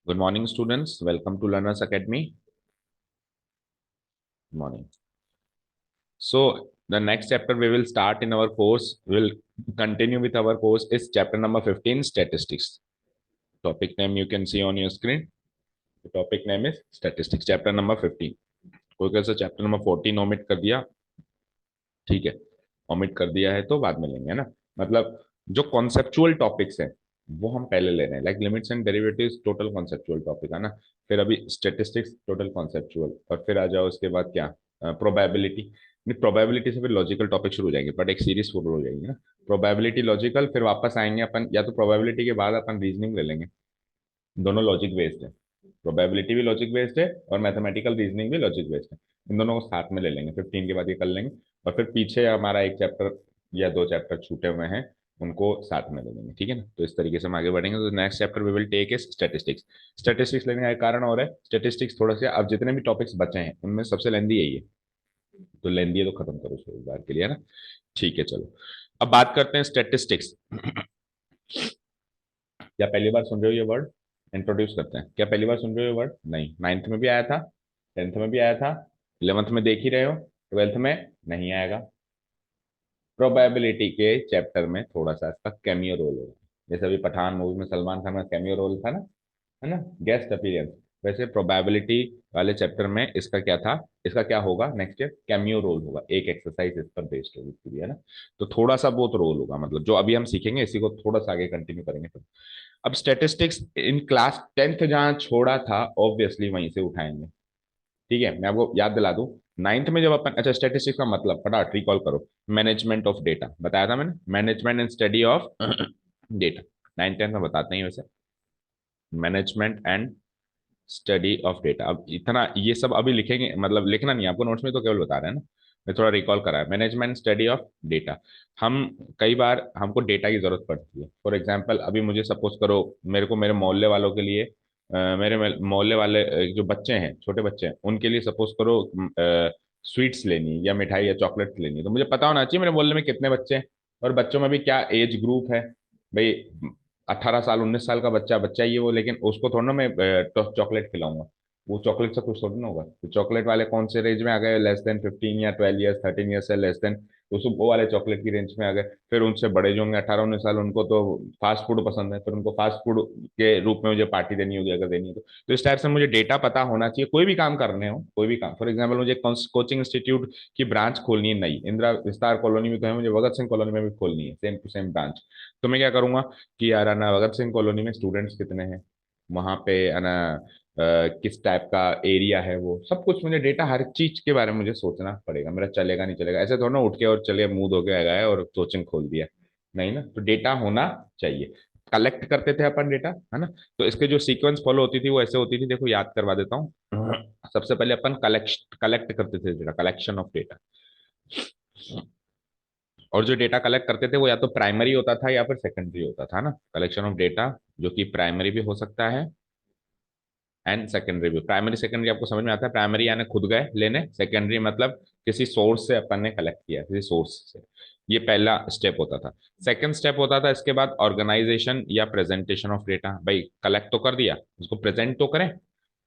Good morning, students. Welcome to Learners Academy. Good morning. So, the next chapter we will start in our course, will continue with our course is chapter number 15, statistics. Topic name you can see on your screen. The topic name is statistics, chapter number 15. कोई कैसा chapter number 14 omit कर दिया, ठीक है, omit कर दिया है तो बाद में लेंगे, है ना। मतलब जो कॉन्सेप्चुअल टॉपिक्स हैं वो हम पहले ले रहे हैं, like limits and derivatives total conceptual topic है ना। फिर अभी स्टेटिस्टिक्स टोटल कॉन्सेप्चुअल, और फिर आ जाओ उसके बाद क्या, प्रोबेबिलिटी। नहीं, प्रोबेबिलिटी से फिर लॉजिकल टॉपिक शुरू हो जाएंगे, बट एक सीरीज शुरू हो जाएगी ना। प्रोबेबिलिटी लॉजिकल, फिर वापस आएंगे अपन, या तो प्रोबेबिलिटी के बाद अपन रीजनिंग ले लेंगे। दोनों लॉजिक बेस्ड है, प्रोबेबिलिटी भी लॉजिक बेस्ड है और मैथमेटिकल रीजनिंग भी लॉजिक बेस्ड है। इन दोनों को साथ में ले लेंगे, 15 के बाद ये कर लेंगे। और फिर पीछे हमारा एक चैप्टर या दो चैप्टर छूटे हुए हैं, उनको साथ में ले लेंगे, ठीक है ना। तो इस तरीके से हम आगे बढ़ेंगे। तो next chapter we will take is statistics. Statistics लेने का एक कारण और है, स्टैटिस्टिक्स थोड़ा सा, अब जितने भी टॉपिक्स बचे हैं उनमें सबसे लेंदी यही है, तो लेंदी है तो खत्म करो उसको एक बार के लिए, है ना। ठीक है, चलो अब बात करते हैं स्टैटिस्टिक्स। क्या पहली बार सुन रहे हो ये वर्ड? इंट्रोड्यूस करते हैं, क्या पहली बार सुन रहे हो ये वर्ड? नहीं, नाइन्थ में भी आया था, टेंथ में भी आया था, इलेवंथ में देख ही रहे हो, ट्वेल्थ में नहीं आएगा। प्रोबेबिलिटी के चैप्टर में थोड़ा सा इसका कैमियो रोल होगा, जैसे अभी पठान मूवी में सलमान खान का कैमियो रोल था ना, है ना, गेस्ट अपीयरेंस। वैसे प्रोबेबिलिटी वाले चैप्टर में इसका क्या था, इसका क्या होगा नेक्स्ट ईयर, कैमियो रोल होगा, एक एक्सरसाइज इस पर बेस्ड होगी पूरी, है ना। तो थोड़ा सा बहुत रोल होगा, मतलब जो अभी हम सीखेंगे इसी को थोड़ा सा आगे कंटिन्यू करेंगे फिर। अब स्टेटिस्टिक्स इन क्लास टेंथ जहां छोड़ा था ऑब्वियसली वहीं से उठाएंगे, ठीक है। मैं आपको याद दिला दूं, नाइन्थ में जब अपन, अच्छा स्टेटिस्टिक्स का मतलब फटाफट रिकॉल करो। मैनेजमेंट ऑफ डेटा बताया था मैंने, management and study of data. Ninth tenth में बताते नहीं वैसे, management and study of data. अब इतना ये सब अभी लिखेंगे, मतलब लिखना नहीं है आपको नोट्स में, तो केवल बता रहे हैं ना। मैं थोड़ा रिकॉल करा है, मैनेजमेंट स्टडी ऑफ डेटा। हम कई बार हमको डेटा की जरूरत पड़ती है। फॉर एग्जांपल अभी मुझे सपोज करो, मेरे को मेरे मोहल्ले वालों के लिए, मेरे मोहल्ले वाले जो बच्चे हैं, छोटे बच्चे हैं, उनके लिए सपोज करो स्वीट्स लेनी है या मिठाई या चॉकलेट्स लेनी है, तो मुझे पता होना चाहिए मेरे मोहल्ले में कितने बच्चे हैं और बच्चों में भी क्या एज ग्रुप है। भाई 18 साल 19 साल का बच्चा बच्चा ही है वो, लेकिन उसको थोड़ा ना मैं चॉकलेट खिलाऊंगा, वो चॉकलेट से कुछ थोड़ी ना होगा। तो चॉकलेट वाले कौन से रेंज में आ गए, लेस देन 15 या 12 ईयर्स, 13 ईयर्स से लेस देन, तो वो वाले चॉकलेट की रेंज में आ गए। फिर उनसे बड़े जो होंगे 18 19 साल, उनको तो फास्ट फूड पसंद है, फिर उनको फास्ट फूड के रूप में मुझे पार्टी देनी होगी अगर देनी है तो इस टाइप से मुझे डेटा पता होना चाहिए, कोई भी काम करने हो, कोई भी काम। फॉर एग्जाम्पल मुझे कोचिंग इंस्टीट्यूट की ब्रांच खोलनी है नई, इंदिरा विस्तार कॉलोनी में तो है, मुझे भगत सिंह कॉलोनी में भी खोलनी है सेम टू सेम ब्रांच। तो मैं क्या करूंगा कि यार है ना, भगत सिंह कॉलोनी में स्टूडेंट्स कितने हैं, वहां पे है ना, किस टाइप का एरिया है, वो सब कुछ मुझे डेटा, हर चीज के बारे में मुझे सोचना पड़ेगा। मेरा चलेगा नहीं चलेगा ऐसे थोड़ा ना उठ के और चलिए मुंह धो के आ गए और कोचिंग खोल दिया, नहीं ना। तो डेटा होना चाहिए, कलेक्ट करते थे अपन डेटा, है ना। तो इसके जो सीक्वेंस फॉलो होती थी वो ऐसे होती थी, देखो याद करवा देता हूँ। सबसे पहले अपन कलेक्ट कलेक्ट करते थे डेटा, कलेक्शन ऑफ डेटा। और जो डेटा कलेक्ट करते थे वो या तो प्राइमरी होता था या फिर सेकेंडरी होता था ना, कलेक्शन ऑफ डेटा, जो कि प्राइमरी भी हो सकता है एंड सेकेंडरी भी। प्राइमरी सेकेंडरी आपको समझ में आता है, प्राइमरी यानी खुद गए लेने, सेकेंडरी मतलब किसी सोर्स से अपन ने कलेक्ट किया, किसी सोर्स से। ये पहला स्टेप होता था। सेकंड स्टेप होता था इसके बाद ऑर्गेनाइजेशन या प्रेजेंटेशन ऑफ डेटा। भाई कलेक्ट तो कर दिया, उसको प्रेजेंट तो करें,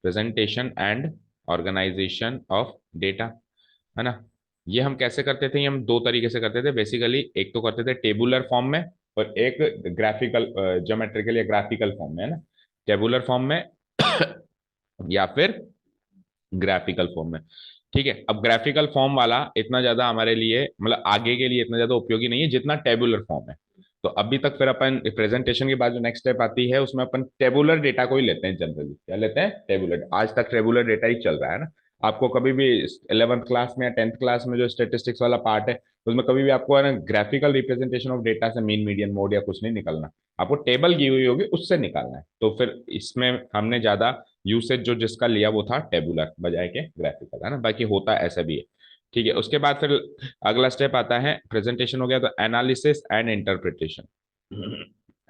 presentation and organization of data, है ना। ये हम कैसे करते थे, ये हम दो तरीके से करते थे बेसिकली। एक तो करते थे टेबुलर फॉर्म में, और एक ग्राफिकल, ज्योमेट्रिकल या ग्राफिकल फॉर्म में, है ना। टेबुलर फॉर्म में या फिर ग्राफिकल फॉर्म में, ठीक है। अब ग्राफिकल फॉर्म वाला इतना ज्यादा हमारे लिए, मतलब आगे के लिए इतना ज्यादा उपयोगी नहीं है जितना टेबुलर फॉर्म है। तो अभी तक फिर अपन प्रेजेंटेशन के बाद जो नेक्स्ट स्टेप आती है उसमें अपन टेबुलर डेटा को ही लेते हैं, जनरली क्या लेते हैं, टेबुलर। आज तक टेबुलर डेटा ही चल रहा है ना। आपको कभी भी 11th क्लास में या 10th क्लास में जो स्टेटिस्टिक्स वाला पार्ट है, उसमें कभी भी आपको है ना ग्राफिकल रिप्रेजेंटेशन ऑफ डेटा से मीन मीडियन मोड या कुछ नहीं निकलना, आपको टेबल की हुई होगी उससे निकालना है। तो फिर इसमें हमने ज्यादा यूसेज जो जिसका लिया वो था टेबुलर बजाय के ग्राफिकल, है ना। बाकी होता ऐसा भी है, ठीक है। उसके बाद फिर अगला स्टेप आता है, प्रेजेंटेशन हो गया तो analysis and interpretation.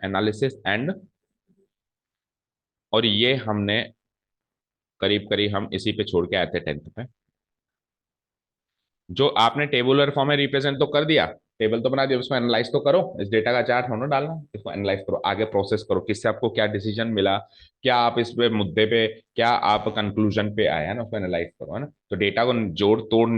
Analysis and, और ये हमने करीब करीब हम इसी पे छोड़ के आए थे टेंथ पे। जो आपने टेबुलर फॉर्म में रिप्रेजेंट तो कर दिया, टेबल तो बना दिया, उसको एनालाइज तो करो, इस डेटा का चार्ट होना डालना, इसको एनालाइज करो, आगे प्रोसेस करो, किससे आपको क्या डिसीजन मिला, क्या आप इस पे मुद्दे पे, क्या आप कंक्लूजन पे आए, है ना, उसको एनालाइज करो, है ना। तो डेटा को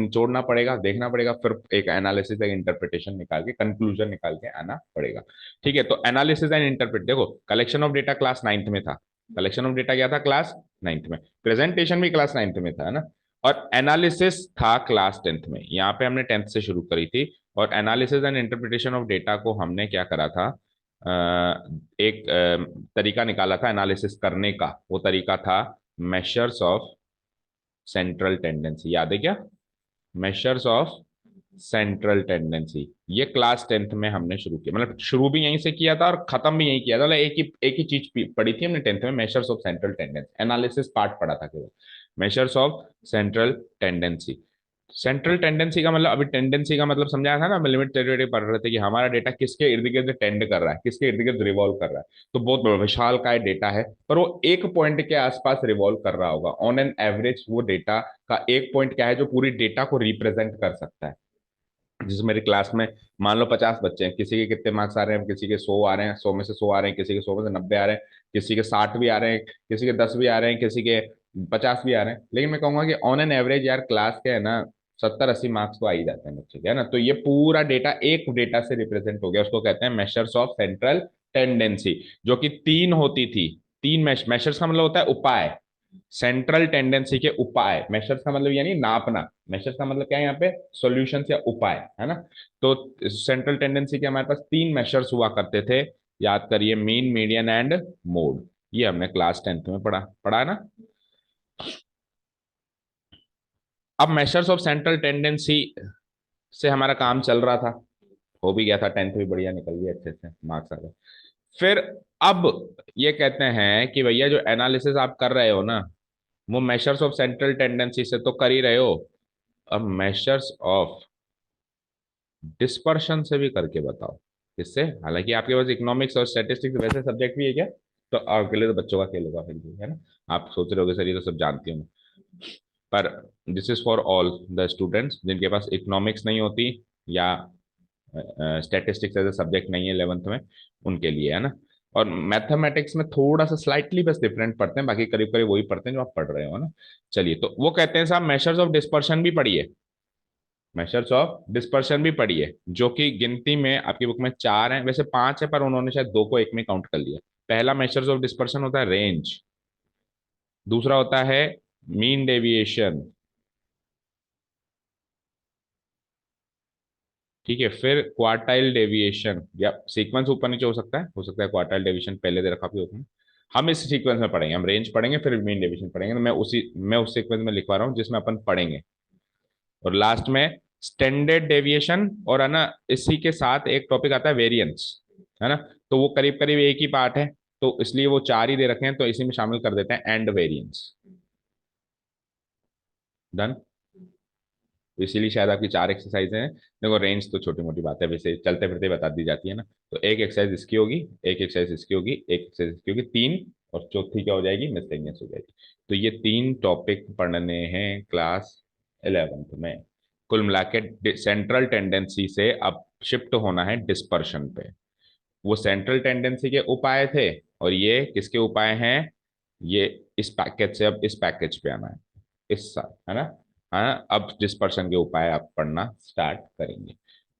जोड़ना पड़ेगा, देखना पड़ेगा, फिर एक एनालिसिस, एक इंटरप्रिटेशन निकाल के, कंक्लूजन निकाल के आना पड़ेगा। ठीक है, तो एनालिसिस एंड इंटरप्रेट, देखो collection of data class 9th में था, कलेक्शन ऑफ डेटा क्या था क्लास 9th में, प्रेजेंटेशन भी क्लास 9th में था, है ना, और एनालिसिस था क्लास 10th में। यहाँ पे हमने 10th से शुरू करी थी, और analysis and interpretation of data को हमने क्या करा था, एक तरीका निकाला था एनालिसिस करने का, वो तरीका था मेशर्स ऑफ सेंट्रल टेंडेंसी, याद है क्या, मेशर्स ऑफ सेंट्रल टेंडेंसी। ये क्लास 10th में हमने शुरू किया, मतलब शुरू भी यहीं से किया था और खत्म भी यहीं किया था, मतलब एक ही चीज पढ़ी थी हमने 10th में, measures of central tendency, analysis part पढ़ा था केवल, measures of central tendency. Central tendency का मतलब, अभी टेंडेंसी का मतलब समझाया था ना, हम लिमिट टेरिटरी पढ़ रहे थे कि हमारा डेटा किसके इर्द गिर्द टेंड कर रहा है, किसके इर्द गिर्द रिवॉल्व कर रहा है। तो बहुत विशाल का डेटा है, पर वो एक पॉइंट के आसपास रिवॉल्व कर रहा होगा ऑन एन एवरेज, वो डेटा का एक पॉइंट क्या है जो पूरी डेटा को रिप्रेजेंट कर सकता है। जैसे मेरी क्लास में मान लो 50 बच्चे हैं, किसी के कितने मार्क्स आ रहे हैं, किसी के 100 आ रहे हैं, 100 में से 100 आ रहे हैं, किसी के 100 में से 90 आ रहे हैं, किसी के 60 भी आ रहे हैं, किसी के 10 भी आ रहे हैं, किसी के 50 भी आ रहे हैं, लेकिन मैं कहूंगा कि ऑन एन एवरेज यार क्लास के है ना 70-80 मार्क्स तो आ ही जाते हैं बच्चे के, है ना। तो ये पूरा डेटा एक डेटा से रिप्रेजेंट हो गया, उसको कहते हैं मेशर्स ऑफ सेंट्रल टेंडेंसी, जो कि तीन होती थी। तीन मेशर्स का मतलब होता है उपाय, सेंट्रल टेंडेंसी के उपाय, मेशर्स का मतलब यानी नापना, मेशर्स का मतलब क्या है यहाँ पे, सॉल्यूशन या उपाय, है ना। तो सेंट्रल टेंडेंसी के हमारे पास तीन मेशर्स हुआ करते थे, याद करिए, मीन, मीडियन एंड मोड। ये हमने क्लास 10th में पढ़ा पढ़ा ना। अब मेशर्स ऑफ सेंट्रल टेंडेंसी से हमारा काम चल रहा था, हो भी गया था, 10th भी बढ़िया निकल गई, अच्छे से मार्क्स आ गए। फिर अब ये कहते हैं कि भैया जो एनालिसिस आप कर रहे हो ना, वो मेशर्स ऑफ सेंट्रल टेंडेंसी से तो कर ही रहे हो, अब मेशर्स ऑफ डिस्पर्शन से भी करके बताओ। किससे, हालांकि आपके पास इकोनॉमिक्स और स्टैटिस्टिक्स वैसे सब्जेक्ट भी है क्या, तो आपके लिए तो बच्चों का खेल होगा फिर भी, है ना। आप सोच रहे होगे सर ये तो सब जानती हूँ, पर this is for all the students जिनके पास इकोनॉमिक्स नहीं होती, या स्टैटिस्टिक्स एज ए सब्जेक्ट नहीं है 11th में, उनके लिए, है ना। और मैथमेटिक्स में थोड़ा सा स्लाइटली बस डिफरेंट पढ़ते हैं, बाकी करीब करीब वही पढ़ते हैं जो आप पढ़ रहे हो ना। चलिए, तो वो कहते हैं साहब मेशर्स ऑफ डिस्पर्शन भी पढ़िए, मेशर्स ऑफ डिस्पर्शन भी पढ़िए, जो कि गिनती में आपकी बुक में चार हैं, वैसे पांच है, पर उन्होंने शायद दो को एक में काउंट कर लिया। पहला मेशर्स ऑफ डिस्पर्शन होता है रेंज, दूसरा होता है मीन डेविएशन, ठीक है, फिर क्वार्टाइल डेविएशन, या सीक्वेंस ऊपर नीचे हो सकता है क्वार्टाइल डेविएशन पहले दे रखा भी होता है। हम इस सीक्वेंस में पढ़ेंगे, हम रेंज पढ़ेंगे फिर मीन डेविएशन पढ़ेंगे, तो मैं उस सीक्वेंस में लिखवा रहा हूँ जिसमें अपन पढ़ेंगे। और लास्ट में स्टैंडर्ड डेविएशन, और है ना, इसी के साथ एक टॉपिक आता है वेरिएंस, है ना। तो वो करीब करीब एक ही पार्ट है, तो इसलिए वो चार ही दे रखे हैं, तो इसी में शामिल कर देते हैं एंड वेरिएंस। डन। तो इसीलिए शायद आपकी चार एक्सरसाइज हैं। देखो रेंज तो छोटी मोटी बात है, वैसे चलते फिरते बता दी जाती है ना। तो एक एक्सरसाइज इसकी होगी, एक एक्सरसाइज इसकी होगी, एक एक्सरसाइज इसकी होगी, तीन, और चौथी क्या हो जाएगी, मिसलेनियस हो जाएगी। तो ये तीन टॉपिक पढ़ने हैं क्लास 11th में। कुल मिला के सेंट्रल टेंडेंसी से अब शिफ्ट होना है डिस्पर्शन पे। वो सेंट्रल टेंडेंसी के उपाय थे, और ये किसके उपाय हैं, ये इस पैकेज से अब इस पैकेज पे आना है, इस साल, है ना। हाँ, अब डिस्पर्शन के उपाय आप पढ़ना स्टार्ट करेंगे,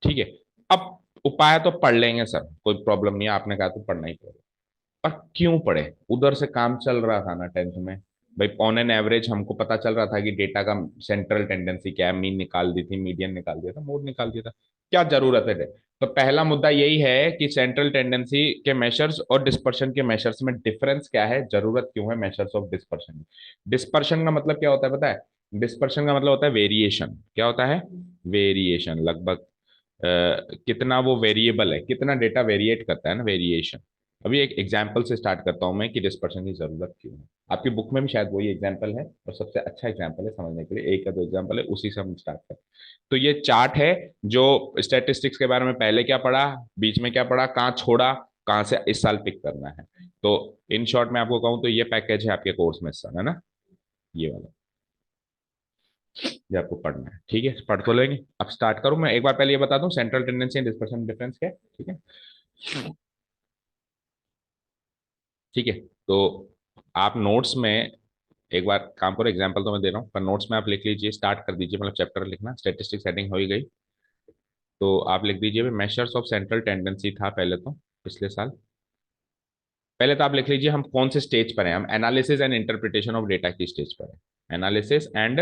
ठीक है। अब उपाय तो पढ़ लेंगे सर, कोई प्रॉब्लम नहीं है, आपने कहा तो पढ़ना ही पड़ेगा। पर क्यों पढ़े, उधर से काम चल रहा था ना 10th में, भाई ऑन एन एवरेज हमको पता चल रहा था कि डेटा का सेंट्रल टेंडेंसी क्या है, मीन निकाल दी थी, मीडियन निकाल दिया था, मोड निकाल दिया था, क्या जरूरत है। तो पहला मुद्दा यही है कि सेंट्रल टेंडेंसी के मेशर्स और डिस्पर्शन के मेशर्स में डिफरेंस क्या है, जरूरत क्यों है मेशर्स ऑफ डिस्पर्शन। डिस्पर्शन का मतलब क्या होता है पता है, डिस्पर्शन का मतलब होता है वेरिएशन, क्या होता है, वेरिएशन, लगभग कितना वो वेरिएबल है, कितना डेटा वेरिएट करता है ना, वेरिएशन। अभी एक एग्जाम्पल से स्टार्ट करता हूं मैं कि डिस्पर्शन की जरूरत क्यों है। आपकी बुक में भी शायद वही एग्जाम्पल है, और सबसे अच्छा एग्जाम्पल है समझने के लिए, एक या दो एग्जाम्पल है, उसी से हम स्टार्ट करते हैं। तो ये चार्ट है, जो स्टैटिस्टिक्स के बारे में पहले क्या पढ़ा, बीच में क्या पढ़ा, कहाँ छोड़ा, कहाँ से इस साल पिक करना है। तो इन शॉर्ट में आपको कहूँ तो ये पैकेज है आपके कोर्स में सर, है ना, ये वाला। ये आपको पढ़ना है, ठीक है, पढ़ तो लेंगे। अब स्टार्ट करूं मैं, एक बार पहले ये बता दूं central tendency and dispersion difference क्या है, ठीक है। ठीक है, तो आप नोट्स में एक बार काम करो, एग्जांपल तो मैं दे रहा हूँ पर नोट्स में आप लिख लीजिए, स्टार्ट कर दीजिए, मतलब चैप्टर लिखना, स्टैटिस्टिक सेटिंग हो ही गई। तो आप लिख दीजिए मेजर्स ऑफ सेंट्रल टेंडेंसी था पहले तो, पिछले साल। पहले तो आप लिख लीजिए हम कौन से स्टेज पर हैं, हम analysis and interpretation of data की स्टेज पर है, analysis and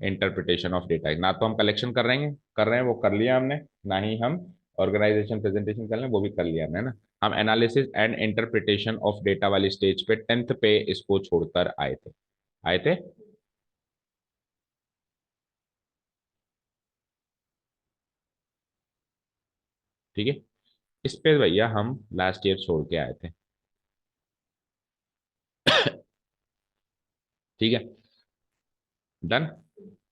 interpretation of data. ना तो हम कलेक्शन कर रहे हैं वो कर लिया हमने, ना ही हम ऑर्गेनाइजेशन प्रेजेंटेशन कर रहे हैं वो भी कर लिया हमने ना। हम analysis and interpretation of data वाली स्टेज पे 10th पे इसको छोड़कर आए थे। ठीक है, इस पे भैया हम लास्ट ईयर छोड़ के आए थे। ठीक है, डन।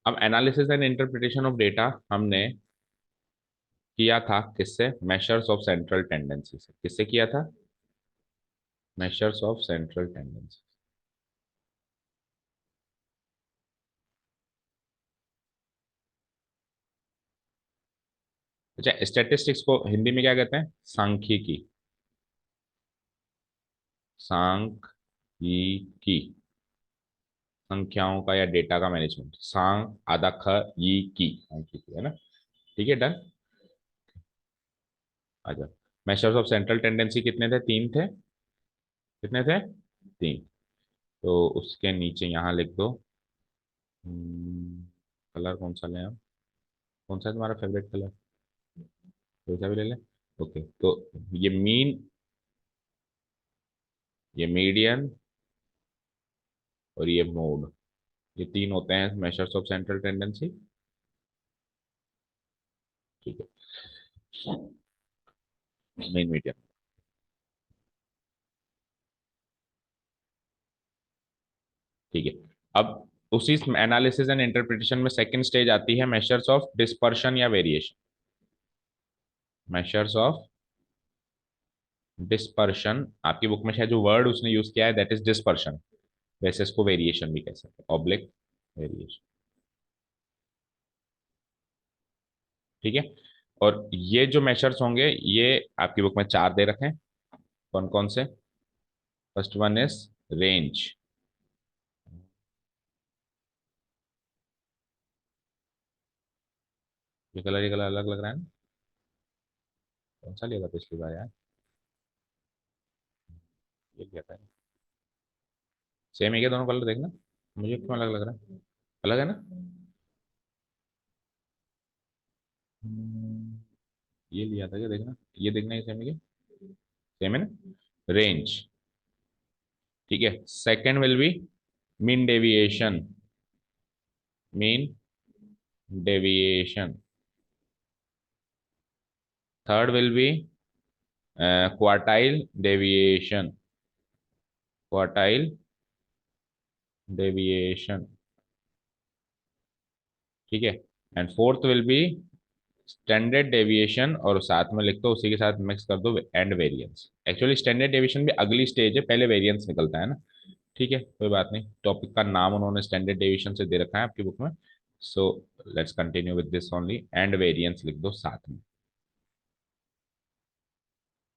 अब analysis and interpretation of data हमने किया था किससे, मेजर्स ऑफ सेंट्रल टेंडेंसी से। किससे किया था, मेजर्स ऑफ सेंट्रल टेंडेंसी। अच्छा, स्टैटिस्टिक्स को हिंदी में क्या कहते हैं, सांख्यिकी, सांख्यिकी, संख्याओं का या डेटा का मैनेजमेंट, सांग आधा ख yi की, सांख्यिकी है ना। ठीक है, डन। अच्छा, मेजर्स ऑफ सेंट्रल टेंडेंसी कितने थे, तीन थे। कितने थे, तीन। तो उसके नीचे यहाँ लिख दो, कलर कौन सा लें हम, कौन सा है तुम्हारा फेवरेट कलर, कोई सा भी ले लें। ओके, तो ये मीन, ये मीडियन और ये मोड, ये तीन होते हैं मेजर्स ऑफ सेंट्रल टेंडेंसी। ठीक है, मेन मीडियन। ठीक है, अब उसी एनालिसिस एंड इंटरप्रिटेशन में सेकंड स्टेज आती है मेजर्स ऑफ डिस्पर्शन या वेरिएशन। मेजर्स ऑफ डिस्पर्शन, आपकी बुक में शायद जो वर्ड उसने यूज किया है दैट इज डिस्पर्शन, वैसे इसको वेरिएशन भी कह सकते हैं, ऑब्लिक वेरिएशन। ठीक है, और ये जो मेजर्स होंगे ये आपकी बुक में चार दे रखे हैं। कौन कौन से, फर्स्ट वन इज रेंज। ये कलर अलग लग रहा है ना, कौन सा लिया था पिछली बार यार, ये लिया था। सेम है क्या दोनों कलर, देखना मुझे क्यों अलग लग रहा है, अलग है ना। हम्म, ये लिया था क्या, देखना ये, देखना ये सेम है क्या, सेम है ना, रेंज। ठीक है, second will be mean deviation, mean deviation. Third will be quartile deviation, quartile deviation. ठीक है, and fourth will be standard deviation, और साथ में लिख दो उसी के साथ मिक्स कर दो and variance. Actually standard deviation भी अगली स्टेज है, पहले वेरिएंस निकलता है ना। ठीक है, कोई बात नहीं, टॉपिक का नाम उन्होंने स्टैंडर्ड डेविएशन से दे रखा है आपकी बुक में। So let's continue with this only, and variance लिख दो साथ में।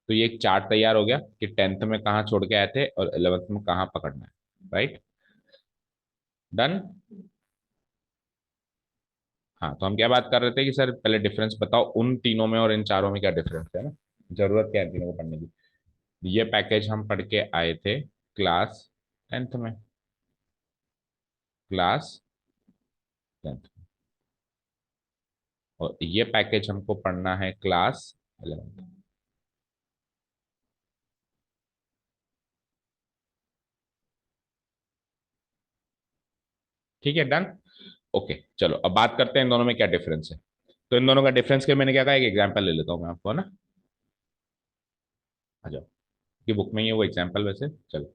तो ये एक चार्ट तैयार हो गया कि 10th में कहाँ छोड़ के आए थे और 11th में कहाँ पकड़ना है, राइट, डन। हाँ, तो हम क्या बात कर रहे थे कि सर पहले डिफरेंस बताओ उन तीनों में और इन चारों में क्या डिफरेंस है ना, जरूरत क्या है इन तीनों को पढ़ने की। ये पैकेज हम पढ़ के आए थे क्लास 10th में, क्लास 10th, और ये पैकेज हमको पढ़ना है क्लास 11th। ठीक है, डन। ओके, चलो अब बात करते हैं इन दोनों में क्या डिफरेंस है। तो इन दोनों का डिफरेंस के मैंने क्या कहा, एक एग्जांपल ले लेता हूँ मैं आपको ना, आ जाओ, कि बुक में ही है वो एग्जांपल, वैसे चलो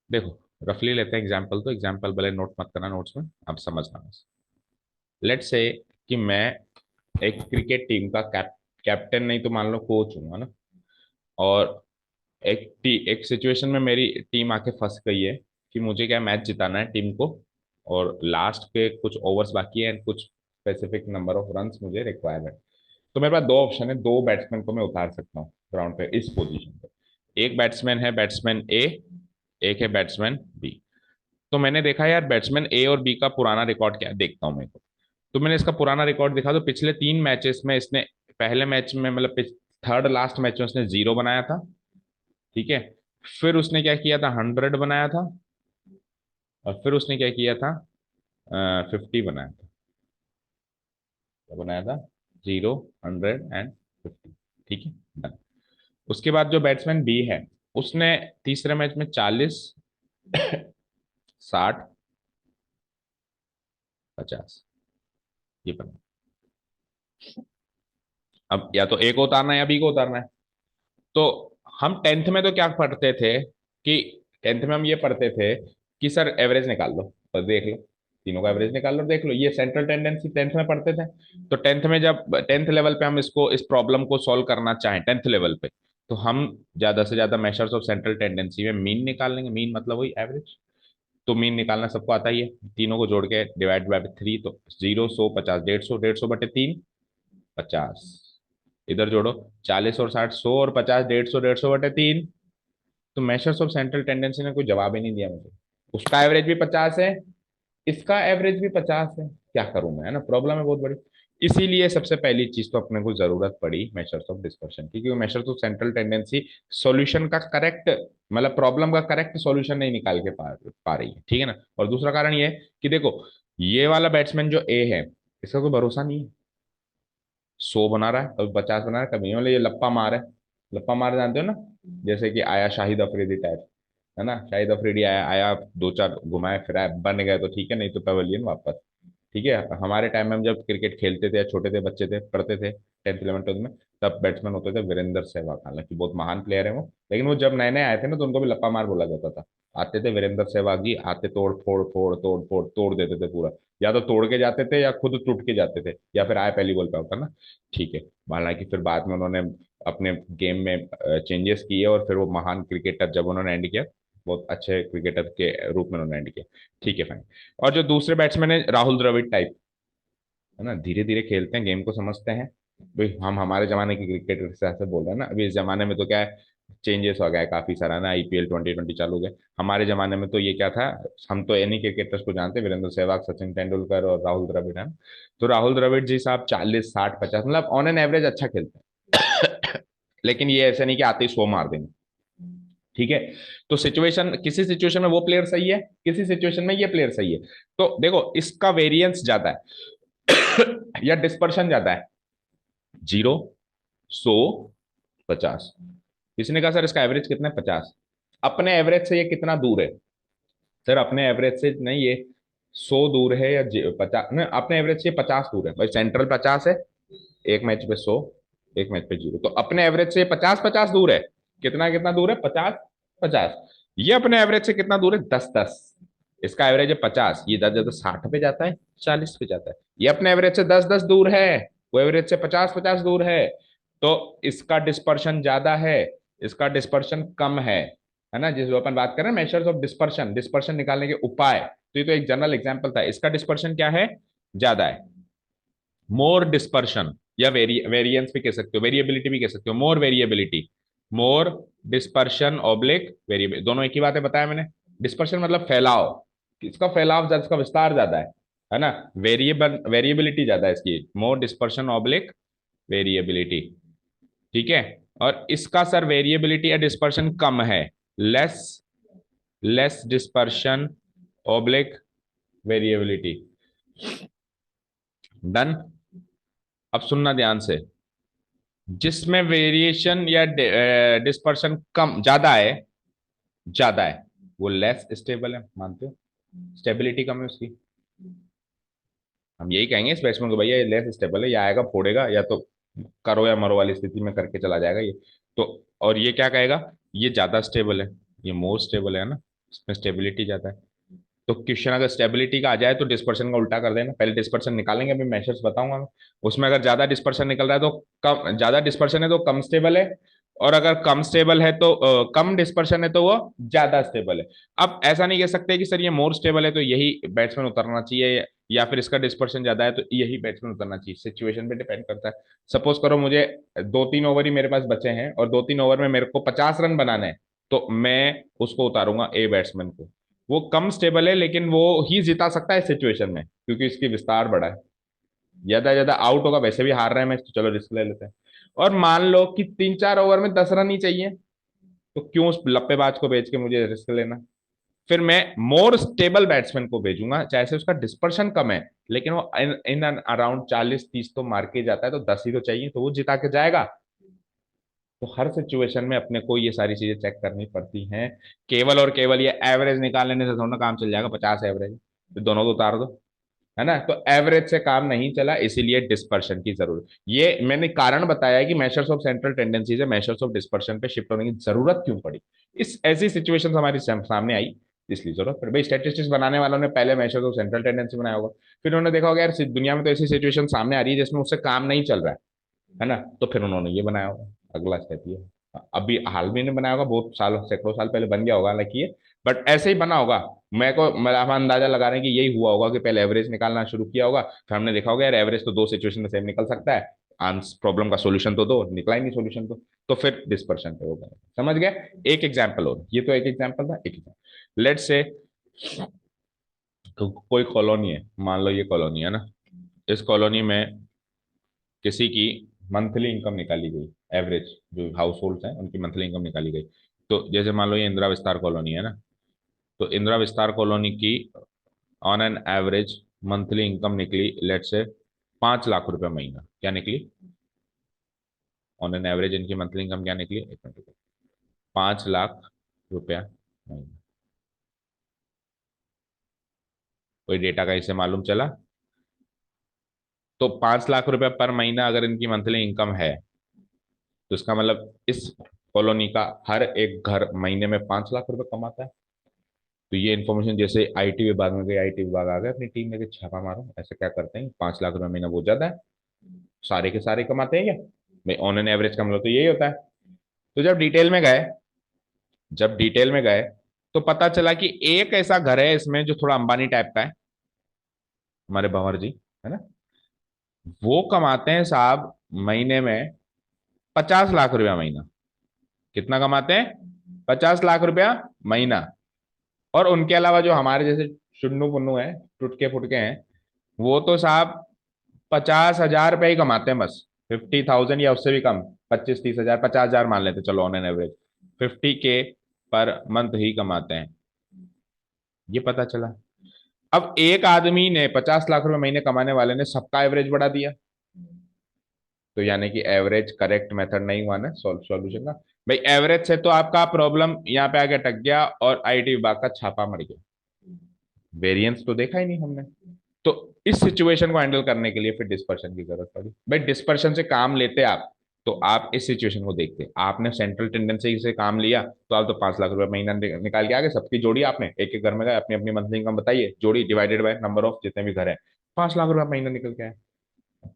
देखो, रफली लेते हैं एग्जांपल, तो एग्जांपल भले नोट मत करना नोट्स में, आप समझना बस। लेट्स से कि मैं एक क्रिकेट टीम का कैप्टन नहीं तो मान लो कोच हूँ, है ना। और एक सिचुएशन में मेरी टीम आके फंस गई है कि मुझे क्या मैच जिताना है टीम को, और लास्ट के कुछ ओवर्स बाकी है, कुछ स्पेसिफिक नंबर ऑफ रन्स मुझे रिक्वायर है। तो मेरे पास दो ऑप्शन है, दो बैट्समैन को मैं उतार सकता हूँ ग्राउंड पे इस पोजीशन पे। एक बैट्समैन है बैट्समैन ए, एक है बैट्समैन बी। तो मैंने देखा यार बैट्समैन ए और बी का पुराना रिकॉर्ड क्या है, देखता हूँ मैं। तो मैंने इसका पुराना रिकॉर्ड देखा, तो पिछले 3 मैचेस में इसने, पहले मैच में मतलब थर्ड लास्ट मैच में उसने 0 बनाया था, ठीक है। फिर उसने क्या किया था, 100 बनाया था। और फिर उसने क्या किया था, 50 बनाया था। क्या बनाया था, 0, 100 एंड 50, ठीक है done। उसके बाद जो बैट्समैन बी है, उसने तीसरे मैच में 40, 60, 50 ये बना। अब या तो ए को उतारना है या बी को उतारना है। तो हम टेंथ में तो क्या पढ़ते थे कि, टेंथ में हम ये पढ़ते थे कि सर एवरेज निकाल लो और देख लो, तीनों का एवरेज निकाल लो देख लो, ये सेंट्रल टेंडेंसी टेंथ में पढ़ते थे। तो टेंथ में जब टेंथ लेवल पे हम इसको, इस प्रॉब्लम को सॉल्व करना चाहें टेंथ लेवल पे, तो हम ज्यादा से ज्यादा मेजर्स ऑफ सेंट्रल टेंडेंसी में मीन निकाल लेंगे। मीन मतलब वही एवरेज। तो मीन निकालना सबको आता ही है, तीनों को जोड़ के डिवाइड बाय 3, तो 0, 100, 50, 150, 150/3, 50। इधर जोड़ो, 40 और 60, 100 और 50, 150, 150/3। तो मेजर्स ऑफ सेंट्रल टेंडेंसी ने कोई जवाब ही नहीं दिया मुझे। उसका एवरेज भी 50 है, इसका एवरेज भी 50 है, क्या करूं मैं, है ना, प्रॉब्लम है बहुत बड़ी। इसीलिए सबसे पहली चीज तो अपने को जरूरत पड़ी मेजर्स ऑफ डिस्पर्शन की, क्योंकि measures of central tendency solution का करेक्ट, मतलब प्रॉब्लम का करेक्ट सॉल्यूशन नहीं निकाल के पा रही है, ठीक है ना। और दूसरा कारण ये है कि देखो, ये वाला बैट्समैन जो ए है, इसका कोई भरोसा नहीं है। 100 बना रहा है, कभी 50 बना रहा है, कभी नहीं, मतलब ये लप्पा मार है। लप्पा मार जानते हो ना, जैसे कि आया शाहिद अफरीदी टाइप, है ना, शाहिद अफरीदी आया आया, दो चार घुमाए फिराए बन गए तो ठीक है, नहीं तो पवेलियन वापस। ठीक है, हमारे टाइम में हम जब क्रिकेट खेलते थे, छोटे थे, बच्चे थे, पढ़ते थे 10th 11th 12th में, तब बैट्समैन होते थे वीरेंद्र सहवाग। हालांकि बहुत महान प्लेयर है वो, लेकिन वो जब नए नए आए थे ना, तो उनको भी लप्पा मार बोला जाता था। आते थे वीरेंद्र सहवाग जी, आते तोड़ फोड़ फोड़ तोड़ फोड़ तोड़ देते थे पूरा। या तो तोड़ के जाते थे या खुद टूट के जाते थे, या फिर आए पहली बॉल पे होता ना, ठीक है। हालांकि फिर बाद में उन्होंने अपने गेम में चेंजेस किए, और फिर वो महान क्रिकेटर जब उन्होंने एंड किया, बहुत अच्छे क्रिकेटर के रूप में उन्होंने एंड किया, ठीक है फाइन। और जो दूसरे बैट्समैन है राहुल द्रविड़ टाइप, है ना, धीरे धीरे खेलते हैं, गेम को समझते हैं। भाई हम हमारे जमाने के क्रिकेटर से ऐसे बोल रहे हैं ना, अभी इस जमाने में तो क्या है, चेंजेस हो गया है काफी सारा ना, IPL 2020 चालू हो गया। हमारे जमाने में तो ये क्या था, हम तो इन्हीं क्रिकेटर्स को जानते हैं, वीरेंद्र सहवाग, सचिन तेंदुलकर और राहुल द्रविड़, है ना। तो राहुल द्रविड़ जी साहब 40, 60, 50, मतलब ऑन एन एवरेज अच्छा खेलते हैं। लेकिन ये ऐसा नहीं कि आते ही 100 मार देंगे, ठीक है। तो सिचुएशन, किसी सिचुएशन में वो प्लेयर सही है, किसी सिचुएशन में ये प्लेयर सही है। तो देखो इसका वेरिएंस ज्यादा है या डिस्पर्शन ज्यादा है, 0, 100, 50। किसी ने कहा सर इसका एवरेज कितना है, 50। अपने एवरेज से ये कितना दूर है, सर अपने एवरेज से नहीं, ये 100 दूर है, या 50 नहीं, अपने एवरेज से 50 दूर है भाई, सेंट्रल 50 है, एक मैच पे 100, एक मैच पे 0, तो अपने एवरेज से 50, 50 दूर है। कितना कितना दूर है, 50, 50। ये अपने एवरेज से कितना दूर है, 10, 10। इसका एवरेज है 50, ये 10 10 60 पे जाता है, 40 पे जाता है। ये अपने एवरेज से 10, 10 दूर है, वो एवरेज से 50, 50 दूर है। तो इसका डिस्पर्शन ज्यादा है, इसका डिस्पर्शन कम है ना। जिस अपन बात कर रहे हैं मेजर्स ऑफ डिस्पर्शन, डिस्पर्शन निकालने के उपाय, तो ये तो एक जनरल एग्जांपल था। इसका डिस्पर्शन क्या है, ज्यादा है, मोर डिस्पर्शन, या वेरिएंस भी कह सकते हो, वेरिएबिलिटी भी कह सकते हो, मोर वेरिएबिलिटी, मोर डिस्पर्शन ऑब्लिक वेरिएबल, दोनों एक ही बात है, बताया मैंने। डिस्पर्शन मतलब फैलाव, इसका फैलाव ज्यादा, इसका विस्तार ज्यादा है ना। वेरिएबिलिटी ज्यादा है इसकी, मोर डिस्पर्शन ऑब्लिक वेरिएबिलिटी, ठीक है। और इसका सर वेरिएबिलिटी या डिस्पर्शन कम है, less, less dispersion oblique variability, done. अब सुनना ध्यान से, जिसमें वेरिएशन या डिस्पर्शन कम, ज्यादा है, ज्यादा है, वो लेस स्टेबल है, मानते हो, स्टेबिलिटी कम है उसकी। हम यही कहेंगे इस बैट्समैन को, भैया ये लेस स्टेबल है, ये आएगा फोड़ेगा, या तो करो या मरो वाली स्थिति में करके चला जाएगा ये। तो और ये क्या कहेगा, ये ज्यादा स्टेबल है, ये मोर स्टेबल है ना, इसमें स्टेबिलिटी ज्यादा है। तो क्वेश्चन अगर स्टेबिलिटी का आ जाए तो डिस्पर्शन का उल्टा कर देना, पहले डिस्पर्शन निकालेंगे, अभी मेजर्स बताऊंगा मैं। उसमें अगर ज्यादा डिस्पर्शन निकल रहा है तो कम, ज्यादा डिस्पर्शन है तो कम स्टेबल है, और अगर कम स्टेबल है तो कम डिस्पर्शन है तो वो ज्यादा स्टेबल है। अब ऐसा नहीं कह सकते कि सर ये मोर स्टेबल है तो यही बैट्समैन उतरना चाहिए, या फिर इसका डिस्पर्शन ज्यादा है तो यही बैट्समैन उतरना चाहिए। सिचुएशन पे डिपेंड करता है। सपोज करो मुझे 2-3 ओवर ही मेरे पास बचे हैं और 2-3 ओवर में मेरे को 50 रन बनाने हैं, तो मैं उसको उतारूंगा ए बैट्समैन को। वो कम स्टेबल है लेकिन वो ही जिता सकता है सिचुएशन में, क्योंकि इसकी विस्तार बड़ा है। ज्यादा ज्यादा आउट होगा, वैसे भी हार रहे हैं मैच, तो चलो रिस्क ले लेते हैं। और मान लो कि 3-4 ओवर में 10 रन ही चाहिए, तो क्यों उस लप्पेबाज को भेज के मुझे रिस्क लेना। फिर मैं मोर स्टेबल बैट्समैन को भेजूंगा, चाहे से उसका डिस्पर्शन कम है, लेकिन वो इन इन अराउंड 40-30 तो मार के जाता है, तो 10 ही तो चाहिए, तो वो जिता के जाएगा। तो हर सिचुएशन में अपने को ये सारी चीजें चेक करनी पड़ती हैं। केवल और केवल ये एवरेज निकालने से थोड़ा ना काम चल जाएगा, 50 एवरेज तो दोनों को उतार दो, है ना। तो एवरेज से काम नहीं चला, इसीलिए डिस्पर्शन की जरूरत। ये मैंने कारण बताया है कि मेजर्स ऑफ सेंट्रल टेंडेंसी से मेजर्स ऑफ डिस्पर्शन पे शिफ्ट होने की जरूरत क्यों पड़ी। इस ऐसी सिचुएशन हमारी सामने आई, इसलिए जरूरत पड़ी। भाई स्टैटिस्टिक्स बनाने वालों ने पहले मेजर्स ऑफ सेंट्रल टेंडेंसी बनाया होगा, फिर उन्होंने देखा होगा यार दुनिया में तो ऐसी सिचुएशन सामने आ रही है जिसमें उससे काम नहीं चल रहा है ना, तो फिर उन्होंने ये बनाया होगा। अगला स्टेप ये है। अभी हाल में ने बनाया होगा, बहुत साल सैकड़ों साल पहले बन गया होगा हालांकि ये, बट ऐसे ही बना होगा। मैं को मतलब हम अंदाजा लगा रहे हैं कि यही हुआ होगा कि पहले एवरेज निकालना शुरू किया होगा, फिर हमने देखा होगा यार एवरेज तो दो सिचुएशन में सेम निकल सकता है, आंस प्रॉब्लम का सोल्यूशन तो दो, निकला ही नहीं सोल्यूशन तो फिर डिस्पर्शन पे होगा। समझ गए। एक एग्जाम्पल और, ये तो एक एग्जाम्पल था, एक एग्जाम्पल लेट्स से कोई कॉलोनी है, मान लो ये कॉलोनी है ना, इस कॉलोनी में किसी की मंथली इनकम निकाली गई, एवरेज जो हाउस होल्ड हैं उनकी मंथली इनकम निकाली गई। तो जैसे मान लो ये इंदिरा विस्तार कॉलोनी है ना, तो इंदिरा विस्तार कॉलोनी की on an average monthly income निकली लेट से 5 लाख रुपए महीना। क्या निकली ऑन एन एवरेज, इनकी मंथली इनकम क्या निकली, एक मिनट रुको। 5 लाख रुपया महीना। कोई डेटा का इसे मालूम चला। तो 5 लाख रुपया पर महीना अगर इनकी मंथली इनकम है, तो इसका मतलब इस कॉलोनी का हर एक घर महीने में 5 लाख रुपए कमाता है। तो ये इन्फॉर्मेशन जैसे आईटी विभाग में गई, आईटी विभाग आ गया अपनी टीम लेके छापा मारो, ऐसे क्या करते हैं, 5 लाख रुपए महीना बहुत ज्यादा है, सारे के सारे कमाते हैं क्या। भाई ऑन एन एवरेज का मतलब तो यही होता है। तो जब डिटेल में गए तो पता चला कि एक ऐसा घर है इसमें जो थोड़ा अंबानी टाइप का है, हमारे भंवर जी, है ना। वो कमाते हैं साहब महीने में 50 लाख रुपया महीना। कितना कमाते हैं, 50 लाख रुपया महीना। और उनके अलावा जो हमारे जैसे चुन्नू पुन्नू है, टुटके फुटके हैं, वो तो साहब 50 हजार रुपये ही कमाते हैं बस, 50,000 या उससे भी कम, 25-30 हजार, 50 हजार मान लेते चलो on an average, 50K per month ही कमाते हैं। ये पता चला। अब एक आदमी ने 50 लाख रुपए महीने कमाने वाले ने सबका एवरेज बढ़ा दिया, तो यानी कि एवरेज करेक्ट मेथड नहीं हुआ ना सॉल्यूशन का। भाई एवरेज से तो आपका प्रॉब्लम यहाँ पे आके अटक गया और आईटी विभाग का छापा मर गया, वेरिएंस तो देखा ही नहीं हमने। तो इस सिचुएशन को हैंडल करने के लिए फिर डिस्पर्शन की जरूरत पड़ी। भाई डिस्पर्शन से काम लेते आप, तो आप इस सिचुएशन को देखते, आपने सेंट्रल टेंडेंसी से काम लिया, तो आप तो 5 लाख रुपए महीना निकाल के आ गए। सबकी जोड़ी आपने एक एक घर में गए, अपनी अपनी मंथली इनकम बताइए, जोड़ी डिवाइडेड बाय नंबर ऑफ जितने भी घर है, 5 लाख रुपए महीना निकल के आए।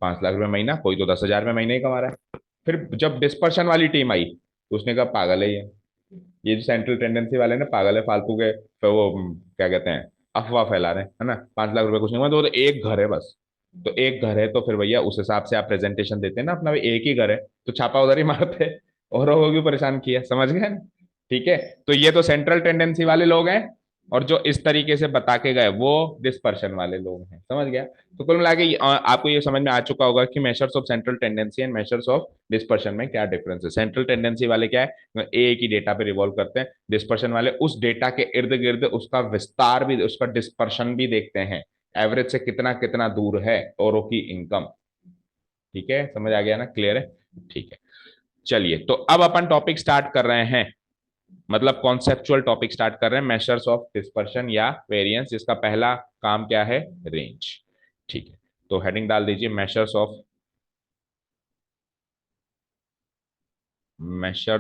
5 लाख रुपए महीना, कोई तो 10 हजार रुपये महीने ही कमा रहा है। फिर जब डिस्पर्शन वाली टीम आई तो उसने कहा पागल है ये जो सेंट्रल टेंडेंसी वाले ना पागल है, फालतू के, तो वो क्या कहते हैं, अफवाह फैला रहे हैं, है ना। 5 लाख रुपए कुछ नहीं हुआ, तो वो तो एक घर है बस। तो एक घर है तो फिर भैया उस हिसाब से आप प्रेजेंटेशन देते हैं ना अपना, भाई एक ही घर है तो छापा उधर ही मारते, और वो क्यों परेशान किया, समझ गए ना? ठीक है। तो ये तो सेंट्रल टेंडेंसी वाले लोग हैं, और जो इस तरीके से बता के गए वो डिस्पर्शन वाले लोग हैं, समझ गया। तो कुल मिला के आपको ये समझ में आ चुका होगा कि measures of central tendency and measures of dispersion में क्या डिफरेंस है। सेंट्रल टेंडेंसी वाले क्या है, एक ही डेटा पे रिवॉल्व करते हैं। डिस्पर्शन वाले उस डेटा के इर्द गिर्द उसका विस्तार भी, उसका डिस्पर्शन भी देखते हैं, एवरेज से कितना कितना दूर है औरों की इनकम। ठीक है, समझ आ गया ना, क्लियर है। ठीक है, चलिए तो अब अपन टॉपिक स्टार्ट कर रहे हैं, मतलब कॉन्सेप्चुअल टॉपिक स्टार्ट कर रहे हैं, मेजर्स ऑफ डिस्पर्शन या वेरिएंस, जिसका पहला काम क्या है, रेंज। ठीक है, तो हेडिंग डाल दीजिए measures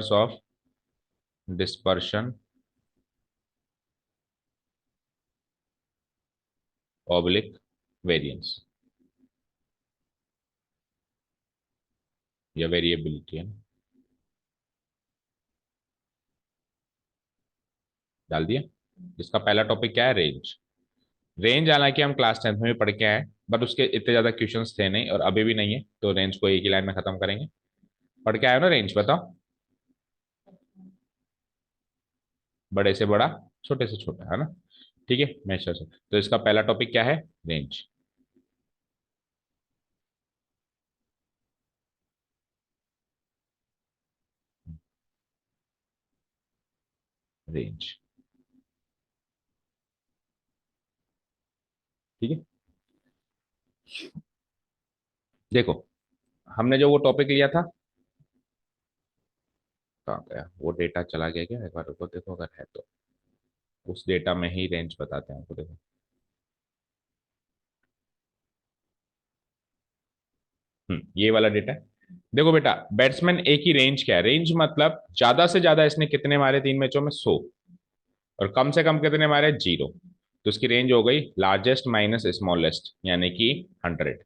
of dispersion oblique variance, या वेरिएबिलिटी है। डाल दिया। इसका पहला टॉपिक क्या है, रेंज। रेंज हालांकि हम क्लास 10th में भी पढ़ के आए, बट उसके इतने ज्यादा क्वेश्चंस थे नहीं और अभी भी नहीं है, तो रेंज को एक ही लाइन में खत्म करेंगे। पढ़ के आए हो ना रेंज, बताओ। बड़े से बड़ा, छोटे से छोटा, है ना। ठीक है, मेजर से। तो इसका पहला टॉपिक क्या है, रेंज। रेंज, ठीक है। देखो, हमने जो वो टॉपिक लिया था, कहाँ गया वो डेटा, चला गया क्या, एक बार रुको देखो अगर है तो। उस डेटा में ही रेंज बताते हैं आपको, देखो। ये वाला डेटा है। देखो बेटा, बैट्समैन ए की रेंज क्या है, रेंज मतलब ज्यादा से ज्यादा इसने कितने मारे 3 मैचों में, 100। और कम से कम कितने मारे, 0। तो इसकी रेंज हो गई लार्जेस्ट माइनस स्मॉलेस्ट, यानी कि 100।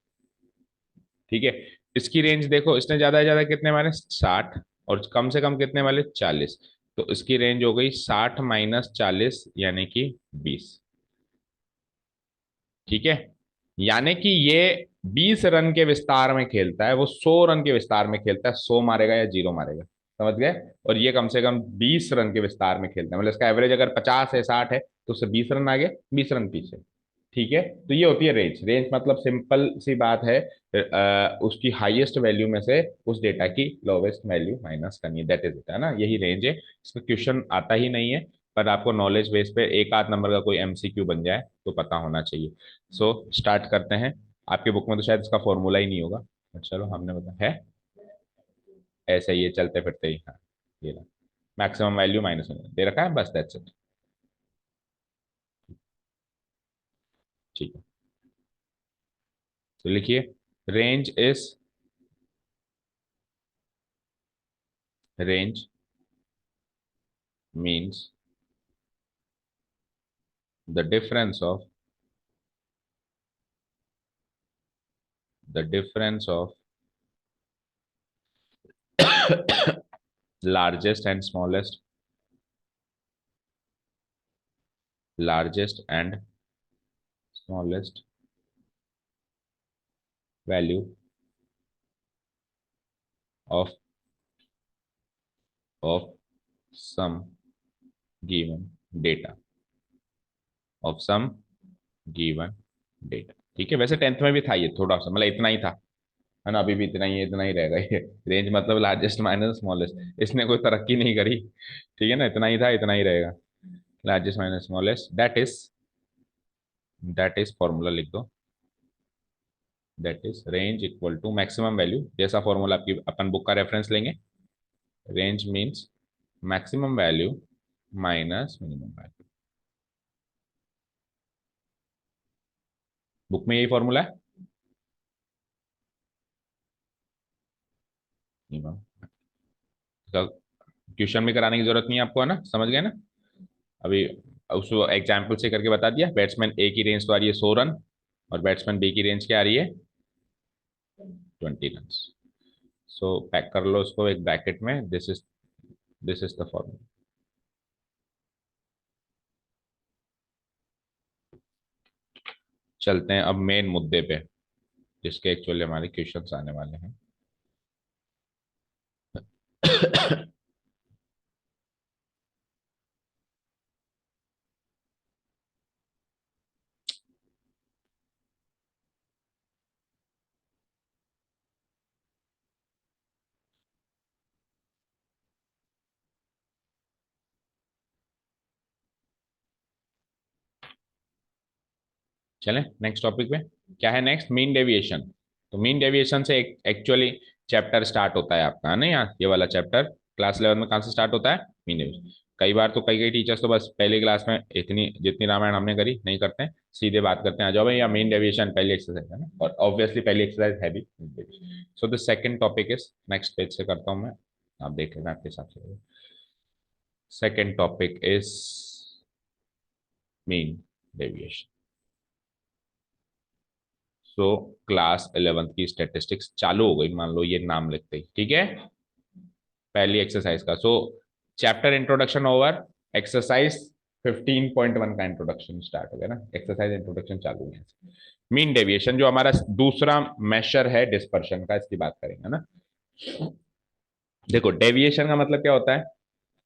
ठीक है। इसकी रेंज देखो, इसने ज्यादा से ज्यादा कितने मारे, 60। और कम से कम कितने वाले, 40। तो इसकी रेंज हो गई 60 - 40, यानी कि 20। ठीक है। यानी कि ये 20 रन के विस्तार में खेलता है, वो 100 रन के विस्तार में खेलता है, 100 मारेगा या 0 मारेगा, समझ गए। और ये कम से कम 20 रन के विस्तार में खेलता है, मतलब इसका एवरेज अगर 50 है, 60 है, तो उससे 20 रन आगे, 20 रन पीछे। ठीक है। तो ये होती है रेंज। रेंज मतलब सिंपल सी बात है, उसकी हाईएस्ट वैल्यू में से उस डेटा की लोवेस्ट वैल्यू माइनस करनी है, दैट इज इट, है ना, यही रेंज है। इसका क्वेश्चन आता ही नहीं है, पर आपको नॉलेज बेस पे एक आध नंबर का कोई एमसीक्यू बन जाए तो पता होना चाहिए। सो स्टार्ट करते हैं। आपके बुक में तो शायद इसका फॉर्मूला ही नहीं होगा, but चलो हमने बता है, ऐसे ही है, चलते फिरते ही। हाँ, ये रहा। मैक्सिमम वैल्यू माइनस दे रखा है, बस दैट्स इट। ठीक है। तो लिखिए, range is, range means the difference of, the difference of largest and smallest, largest and smallest value of of some given data, of some given data. ठीक है। वैसे 10th में भी था ये, थोड़ा सा मतलब इतना ही था, है ना, अभी भी इतना ही है, इतना ही रहेगा ये। रेंज मतलब लार्जेस्ट माइनस स्मॉलेस्ट, इसने कोई तरक्की नहीं करी। ठीक है ना, इतना ही था, इतना ही रहेगा। Largest minus smallest, that is formula लिख दो, that is range equal to maximum value, जैसा फॉर्मूला आपकी अपन बुक का रेफरेंस लेंगे। Range means maximum value minus minimum value. Book में यही फॉर्मूला है। क्वेश्चन में कराने की जरूरत नहीं है आपको, है ना, समझ गए ना। अभी उसको एग्जाम्पल से करके बता दिया। बैट्समैन ए की रेंज तो आ रही है 100 रन, और बैट्समैन बी की रेंज क्या आ रही है, 20 रन। सो पैक कर लो उसको एक ब्रैकेट में, दिस इज द फॉर्मूला। चलते हैं अब मेन मुद्दे पे, जिसके एक्चुअली हमारे क्वेश्चंस आने वाले हैं। चलें नेक्स्ट टॉपिक पे। क्या है नेक्स्ट, मीन डेविएशन। तो मीन डेविएशन से एक्चुअली चैप्टर स्टार्ट होता है आपका, है ना, यहाँ ये वाला चैप्टर क्लास 11 में कहाँ से स्टार्ट होता है, मीन डेविएशन। कई बार तो कई कई टीचर्स तो बस पहली क्लास में इतनी जितनी रामायण हमने करी नहीं करते हैं, सीधे बात करते हैं, आ जाओ भाई, या मीन डेविएशन पहली एक्सरसाइज है ना, और ऑब्वियसली पहली एक्सरसाइज है भी। So the second topic is, next page से करता हूँ मैं, आप देख लेना आपके हिसाब से। Second topic is mean deviation. So class 11th की स्टेटिस्टिक्स चालू हो गई, मान लो ये नाम लिखते ही, ठीक है। पहली एक्सरसाइज का, सो चैप्टर इंट्रोडक्शन ओवर, एक्सरसाइज 15.1 का इंट्रोडक्शन स्टार्ट हो गया ना, एक्सरसाइज इंट्रोडक्शन चालू है। मीन डेविएशन जो हमारा दूसरा मेशर है डिस्पर्शन का, इसकी बात करेंगे ना। देखो डेविएशन का मतलब क्या होता है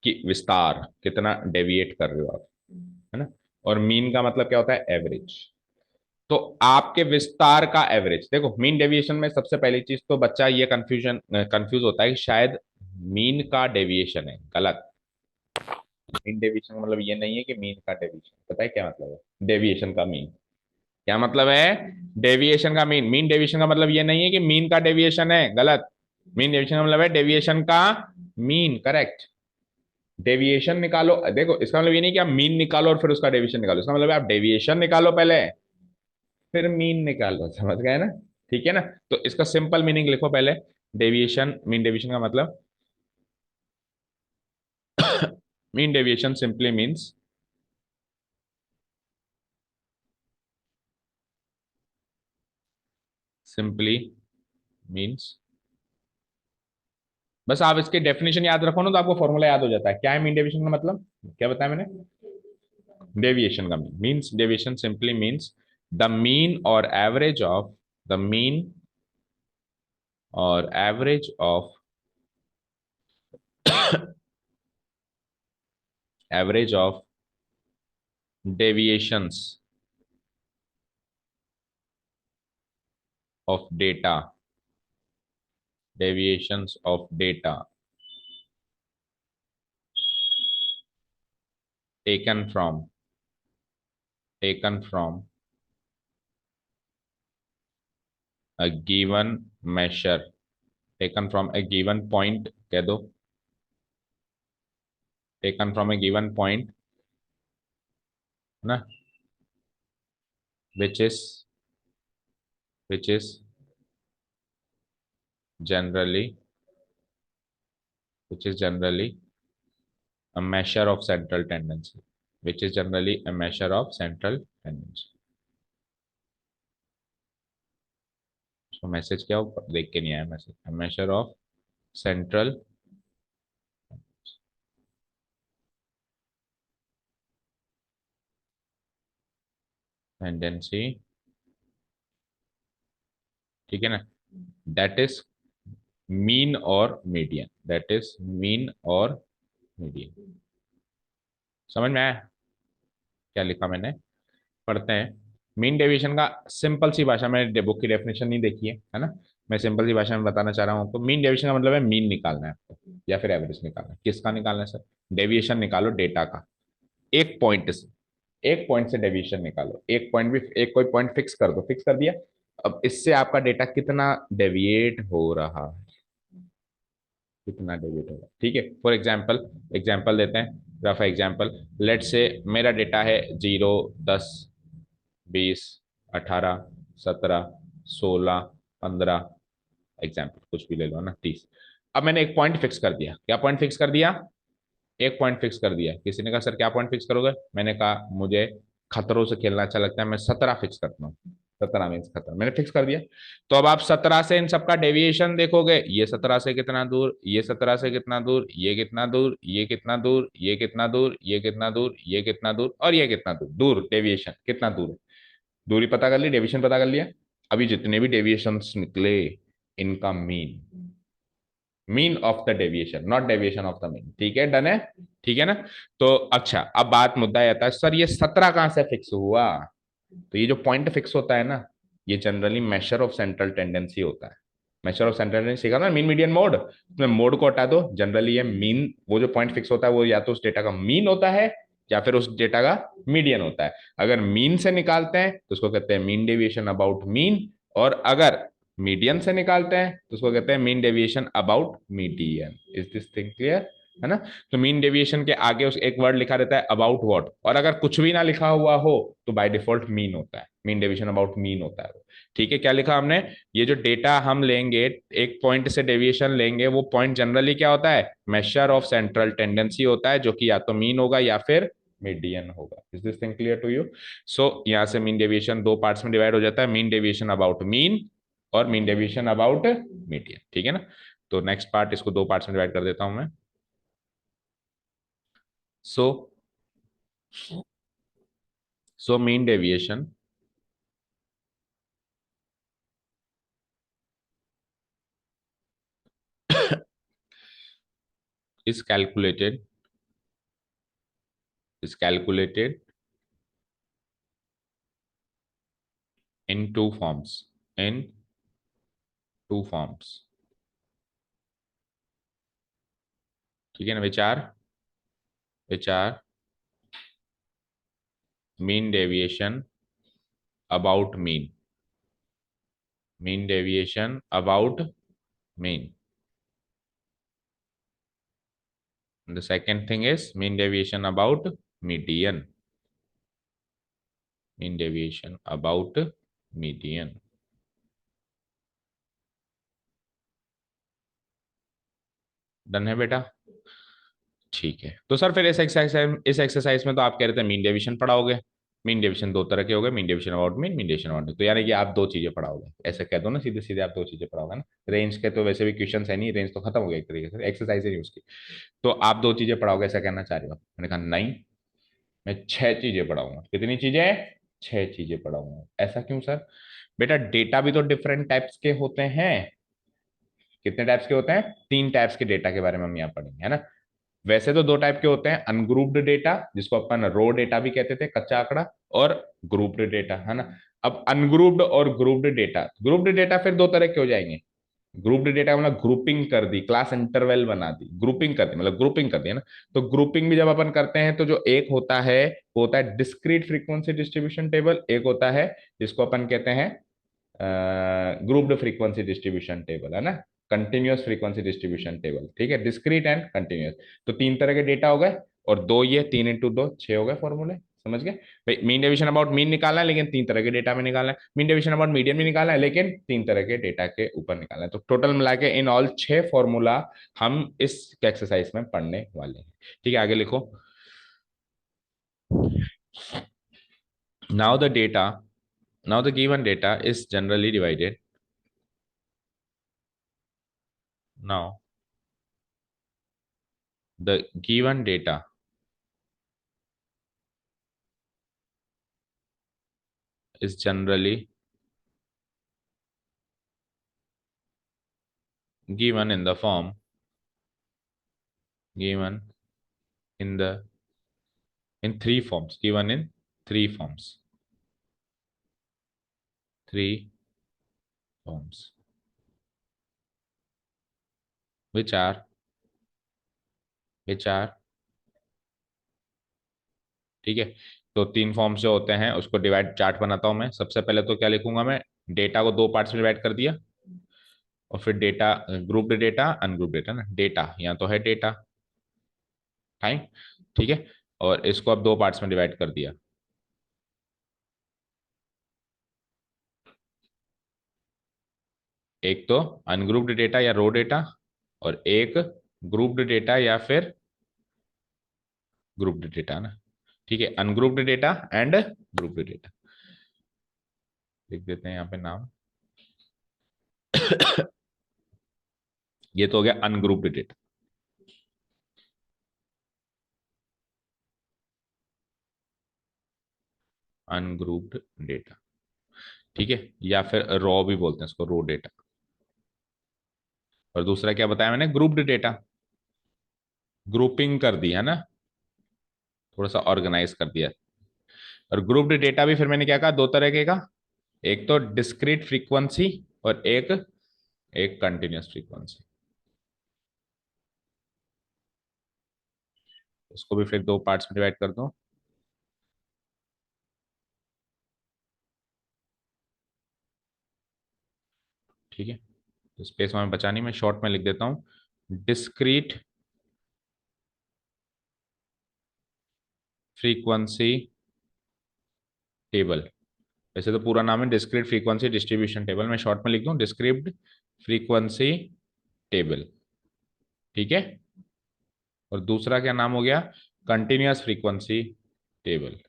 कि विस्तार, कितना डेविएट कर रहे हो आप, है ना। और मीन का मतलब क्या होता है, एवरेज। तो आपके विस्तार का एवरेज, देखो मीन डेविएशन में सबसे पहली चीज तो बच्चा ये कंफ्यूज होता है कि शायद मीन का डेविएशन है, गलत। मीन डेविएशन का मतलब ये नहीं है कि मीन का डेविएशन, पता है क्या मतलब है डेविएशन का मीन, क्या मतलब है डेविएशन का मीन। मीन डेविएशन का मतलब ये नहीं है कि मीन का डेविएशन है, गलत। मीन डेविएशन का मतलब है डेविएशन का मीन, करेक्ट। डेविएशन निकालो, देखो इसका मतलब ये नहीं कि आप मीन निकालो और फिर उसका डेविएशन निकालो, इसका मतलब है आप डेविएशन निकालो पहले फिर मीन निकालो, समझ गए ना। ठीक है ना। तो इसका सिंपल मीनिंग लिखो पहले, डेविएशन, मीन डेविएशन का मतलब mean deviation simply means simply means, बस आप इसके डेफिनेशन याद रखो ना तो आपको फॉर्मूला याद हो जाता है। क्या है मीन डेविएशन का मतलब, क्या बताया मैंने, डेविएशन का mean means, deviation simply means the mean और एवरेज ऑफ, द मीन और average of, average of deviations of data, deviations of data taken from, taken from a given measure, taken from a given point, कह दो, taken from a given point, है ना, which is, which is generally, which is generally a measure of central tendency, which is generally a measure of central tendency। तो message क्या हो, देख के नहीं आया message, a measure of central tendency, ठीक है ना, that is मीन और मीडियन, दैट इज मीन और मीडियन। समझ में आया क्या लिखा मैंने, पढ़ते हैं। मीन डेविएशन का सिंपल सी भाषा में, बुक की डेफिनेशन नहीं देखी है ना, मैं सिंपल सी भाषा में बताना चाह रहा हूँ आपको। मीन डेविएशन का मतलब है मीन निकालना है आपको या फिर एवरेज निकालना है। किसका निकालना है सर, डेविएशन निकालो डेटा का, एक पॉइंट से, एक पॉइंट से डेविएशन निकालो, एक पॉइंट भी, एक कोई पॉइंट फिक्स कर दो, फिक्स कर दिया, अब इससे आपका डेटा कितना डेविएट हो रहा है, कितना डेबिट होगा। ठीक है, फॉर एग्जाम्पल, एग्जाम्पल देते हैं, रफ एग्जाम्पल, लेट से मेरा डेटा है 0, 10, 20, 18, 17, 16, 15, एग्जाम्पल कुछ भी ले लो ना, 30। अब मैंने एक पॉइंट फिक्स कर दिया, क्या पॉइंट फिक्स कर दिया, एक पॉइंट फिक्स कर दिया। किसी ने कहा सर क्या पॉइंट फिक्स करोगे, मैंने कहा मुझे खतरों से खेलना अच्छा लगता है, मैं 17 फिक्स करता हूँ, 17 मीन्स खतरा, मैंने फिक्स कर दिया। तो अब आप 17 से इन सबका डेविएशन देखोगे, ये 17 से कितना दूर, ये 17 से कितना दूर, ये कितना दूर, ये कितना दूर, ये कितना दूर, ये कितना दूर, ये कितना दूर और ये कितना दूर, दूर डेविएशन कितना दूर है, दूरी पता कर ली, डेविएशन पता कर लिया। अभी जितने भी डेविएशन निकले इनका mean, mean of the deviation, not deviation of the mean, ठीक है, डन है, ठीक है ना। तो अच्छा अब बात मुद्दा आता है सर ये 17 कहां से फिक्स हुआ, तो ये जो पॉइंट फिक्स होता है ना, ये generally measure of central tendency होता है। मेजर ऑफ सेंट्रल टेंडेंसी सीखा ना, मीन मीडियन मोड, उसमें मोड को हटा दो, जनरली ये मीन, वो जो पॉइंट फिक्स होता है वो या तो उस डेटा का मीन होता है या फिर उस डेटा का मीडियन होता है। अगर मीन से निकालते हैं तो उसको कहते हैं मीन डेविएशन अबाउट मीन, और अगर मीडियन से निकालते हैं तो उसको कहते हैं mean deviation about median. Is this thing clear, है ना। तो मीन डेविएशन के आगे उस एक वर्ड लिखा रहता है अबाउट व्हाट, और अगर कुछ भी ना लिखा हुआ हो तो बाय डिफॉल्ट मीन होता है, मीन डेविएशन अबाउट मीन होता है। ठीक है, क्या लिखा हमने, ये जो डेटा हम लेंगे, एक पॉइंट से डेविएशन लेंगे, वो पॉइंट जनरली क्या होता है, मेजर ऑफ सेंट्रल टेंडेंसी होता है, जो कि या तो मीन होगा या फिर मीडियन होगा। Is this thing clear to you. So यहाँ से मीन डेविएशन दो पार्ट्स में डिवाइड हो जाता है, मीन डेविएशन अबाउट मीन और मीन डेविएशन अबाउट मीडियन, ठीक है ना। तो नेक्स्ट पार्ट, इसको दो पार्ट्स में डिवाइड कर देता हूं मैं। So so mean deviation is calculated in two forms. ठीक है ना, विचार mean deviation about mean deviation about mean. The second thing is mean deviation about median. Mean deviation about median. Done है बेटा. ठीक है, तो सर फिर इस एक्सरसाइज में तो आप कह रहे थे मीन डेविएशन पढ़ाओगे. मीन डेविएशन दो तरह के हो गए, mean deviation about mean deviation about, तो यानी कि आप दो चीजें पढ़ाओगे, ऐसे कह दो ना, सीधे सीधे आप दो चीजें पढ़ाओगे ना. रेंज के तो वैसे भी क्वेश्चन है नहीं, रेंज तो खत्म हो गया एक तरीके से, एक्सरसाइज है नहीं उसकी. तो आप दो चीजें पढ़ाओगे ऐसा कहना चाह रहे हो. मैंने कहा नहीं, मैं छह चीजें पढ़ाऊंगा. कितनी चीजें? छह चीजें पढ़ाऊंगा. ऐसा क्यों सर? बेटा डेटा भी तो डिफरेंट टाइप्स के होते हैं. कितने टाइप्स के होते हैं? तीन टाइप्स के डेटा के बारे में हम यहाँ पढ़ेंगे, है ना. वैसे तो दो टाइप के होते हैं, अनग्रुप्ड डेटा जिसको अपन रो डेटा भी कहते थे, कच्चा आंकड़ा, और ग्रुप्ड डेटा, है ना. अब अनग्रुप्ड और ग्रुप्ड डेटा फिर दो तरह के हो जाएंगे. ग्रुप्ड डेटा मतलब ग्रुपिंग कर दी, क्लास इंटरवल बना दी, ग्रुपिंग कर दी मतलब ग्रुपिंग कर दी, है ना. तो ग्रुपिंग भी जब अपन करते हैं तो जो एक होता है वो होता है डिस्क्रीट फ्रीक्वेंसी डिस्ट्रीब्यूशन टेबल, एक होता है जिसको अपन कहते हैं ग्रुप्ड फ्रीक्वेंसी डिस्ट्रीब्यूशन टेबल, है ना. कंटिन्यूअस फ्रीक्वेंसी डिस्ट्रीब्यूशन टेबल, ठीक है, डिस्क्रीट एंड कंटिन्यूअस. तो तीन तरह के डेटा हो गए, और दो ये, तीन इंटू दो छह हो गए फॉर्मूले. समझ गए भाई. मीन डेविएशन अबाउट मीन निकालना है लेकिन तीन तरह के डेटा में निकालना है. मीन डेविएशन अबाउट मीडियन भी निकालना है लेकिन तीन तरह के डेटा के ऊपर निकालना है. तो टोटल मिला के इन ऑल छह फॉर्मूला हम इस एक्सरसाइज में पढ़ने वाले हैं. ठीक है, आगे लिखो. now the data now the given data is generally divided. Now the given data is generally given in the form given in the in three forms given in three forms which are ठीक है. तो तीन form से होते हैं, उसको divide chart बनाता हूं मैं. सबसे पहले तो क्या लिखूंगा मैं? डेटा को दो पार्ट्स में डिवाइड कर दिया, और फिर data, grouped data ungrouped data ना. डेटा यहाँ तो है डेटा टाइम, ठीक है, और इसको अब दो पार्ट्स में डिवाइड कर दिया. एक तो अनग्रुप्ड डेटा या रो डेटा, और एक ग्रुप्ड डेटा या फिर ग्रुप्ड डेटा ना. ठीक है, ungrouped data and grouped data. लिख देते हैं यहाँ पे नाम. ये तो हो गया अनग्रुप्ड डेटा. अनग्रुप्ड डेटा, ठीक है, या फिर रॉ भी बोलते हैं इसको, रो डेटा. और दूसरा क्या बताया मैंने? Grouped data. ग्रुपिंग कर दी है ना, थोड़ा सा ऑर्गेनाइज कर दिया. और ग्रुप्ड डेटा भी फिर मैंने क्या कहा, दो तरह के का. एक तो डिस्क्रीट फ्रीक्वेंसी, और एक एक कंटिन्यूअस फ्रीक्वेंसी. इसको भी फिर दो पार्ट्स में डिवाइड कर दो. ठीक है, तो स्पेस हमें बचानी, मैं शॉर्ट में लिख देता हूं. Discrete frequency table. वैसे तो पूरा नाम है डिस्क्रीट फ्रीक्वेंसी डिस्ट्रीब्यूशन टेबल, मैं शॉर्ट में लिख दूं डिस्क्रीट फ्रीक्वेंसी टेबल. ठीक है, और दूसरा क्या नाम हो गया? Continuous frequency table.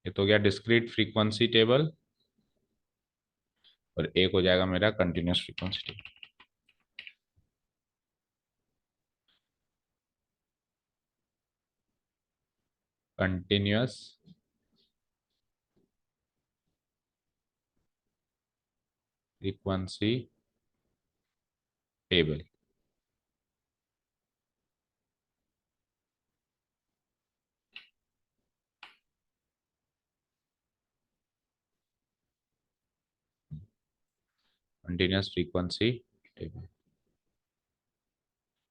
ये तो हो गया डिस्क्रीट फ्रीक्वेंसी टेबल, और एक हो जाएगा मेरा continuous frequency table. Continuous frequency table. Continuous frequency table.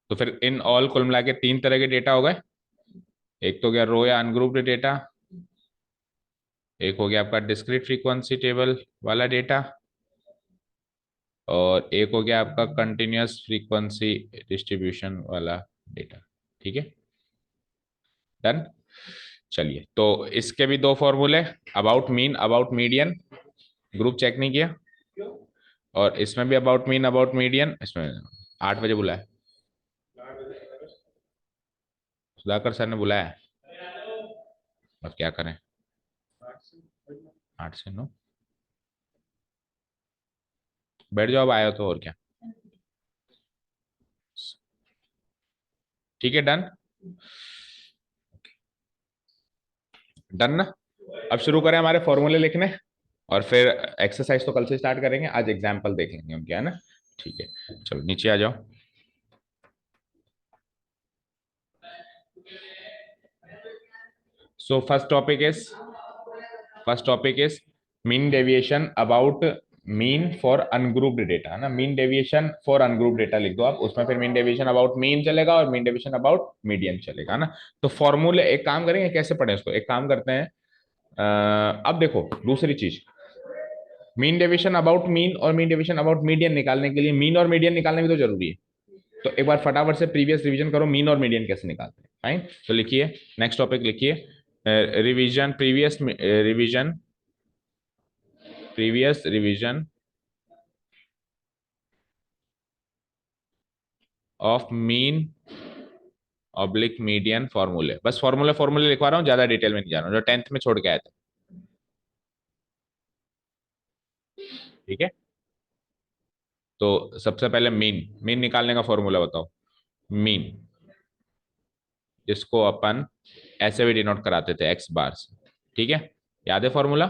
तो फिर इन ऑल कुल मिला के तीन तरह के डेटा हो गए। एक तो गया रो या अनग्रुप्ड डेटा, एक हो गया आपका डिस्क्रीट फ्रीक्वेंसी टेबल वाला डेटा, और एक हो गया आपका कंटिन्यूअस फ्रीक्वेंसी डिस्ट्रीब्यूशन वाला डेटा। ठीक है, डन। चलिए, तो इसके भी दो फॉर्मूले, about mean about median, group check नहीं किया, और इसमें भी अबाउट मीन अबाउट मीडियन। इसमें 8 बजे बुलाया, सुधाकर सर ने बुलाया, अब क्या करें। 8 से 9 बैठ जाओ, अब आया तो और क्या। ठीक है, डन। डन ना। अब शुरू करें हमारे फॉर्मूले लिखने, और फिर एक्सरसाइज तो कल से स्टार्ट करेंगे, आज एग्जाम्पल देख लेंगे उनके, है ना। ठीक है, चलो नीचे आ जाओ। So first topic is mean deviation about mean for ungrouped data, है ना। Mean deviation for ungrouped data लिख दो आप, उसमें फिर मीन डेविएशन अबाउट मीन चलेगा और मीन डेविएशन अबाउट मीडियन चलेगा, ना। तो फॉर्मूले एक काम करेंगे, कैसे पढ़े इसको, एक काम करते हैं। अब देखो दूसरी चीज, मीन डेविएशन अबाउट मीन और मीन डेविएशन अबाउट मीडियन निकालने के लिए मीन और मीडियन निकालना भी तो जरूरी है। तो एक बार फटाफट से प्रीवियस रिवीजन करो, मीन और मीडियन कैसे निकालते हैं। फाइन, तो लिखिए, नेक्स्ट टॉपिक लिखिए, revision previous revision previous revision of mean oblique median फॉर्मूले। बस फॉर्मूले फॉर्मूले लिखवा रहा हूँ, ज्यादा डिटेल में नहीं जा रहा हूँ, जो 10th में छोड़ के आए थे। ठीक है, तो सबसे पहले मीन मीन निकालने का फॉर्मूला बताओ। मीन, जिसको अपन ऐसे भी डिनोट कराते थे एक्स बार से। ठीक है, याद है फॉर्मूला?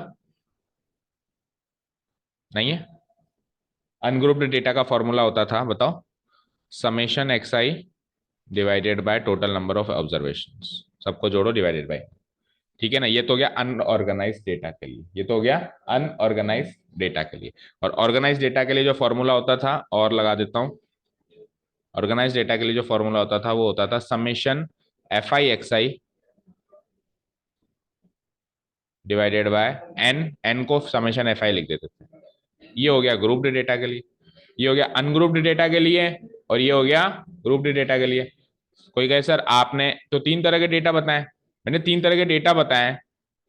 नहीं है? अनग्रुप्ड डेटा का फॉर्मूला होता था, बताओ। Summation x i divided by total number of observation, सबको जोड़ो डिवाइडेड बाय। ठीक है ना, ये तो हो गया अनऑर्गेनाइज डेटा के लिए, ये तो हो गया अनऑर्गेनाइज डेटा के लिए। और ऑर्गेनाइज डेटा के लिए जो फॉर्मूला होता था, और लगा देता हूं, ऑर्गेनाइज डेटा के लिए जो फॉर्मूला होता था वो होता था summation F I x i divided by n, n को समेशन एफ आई लिख देते थे। ये हो गया ग्रुप्ड डेटा के लिए, ये हो गया अनग्रुप्ड डेटा के लिए, और ये हो गया ग्रुप्ड डेटा के लिए। कोई कहे सर आपने तो तीन तरह के डेटा बताए, मैंने तीन तरह के डेटा बताए,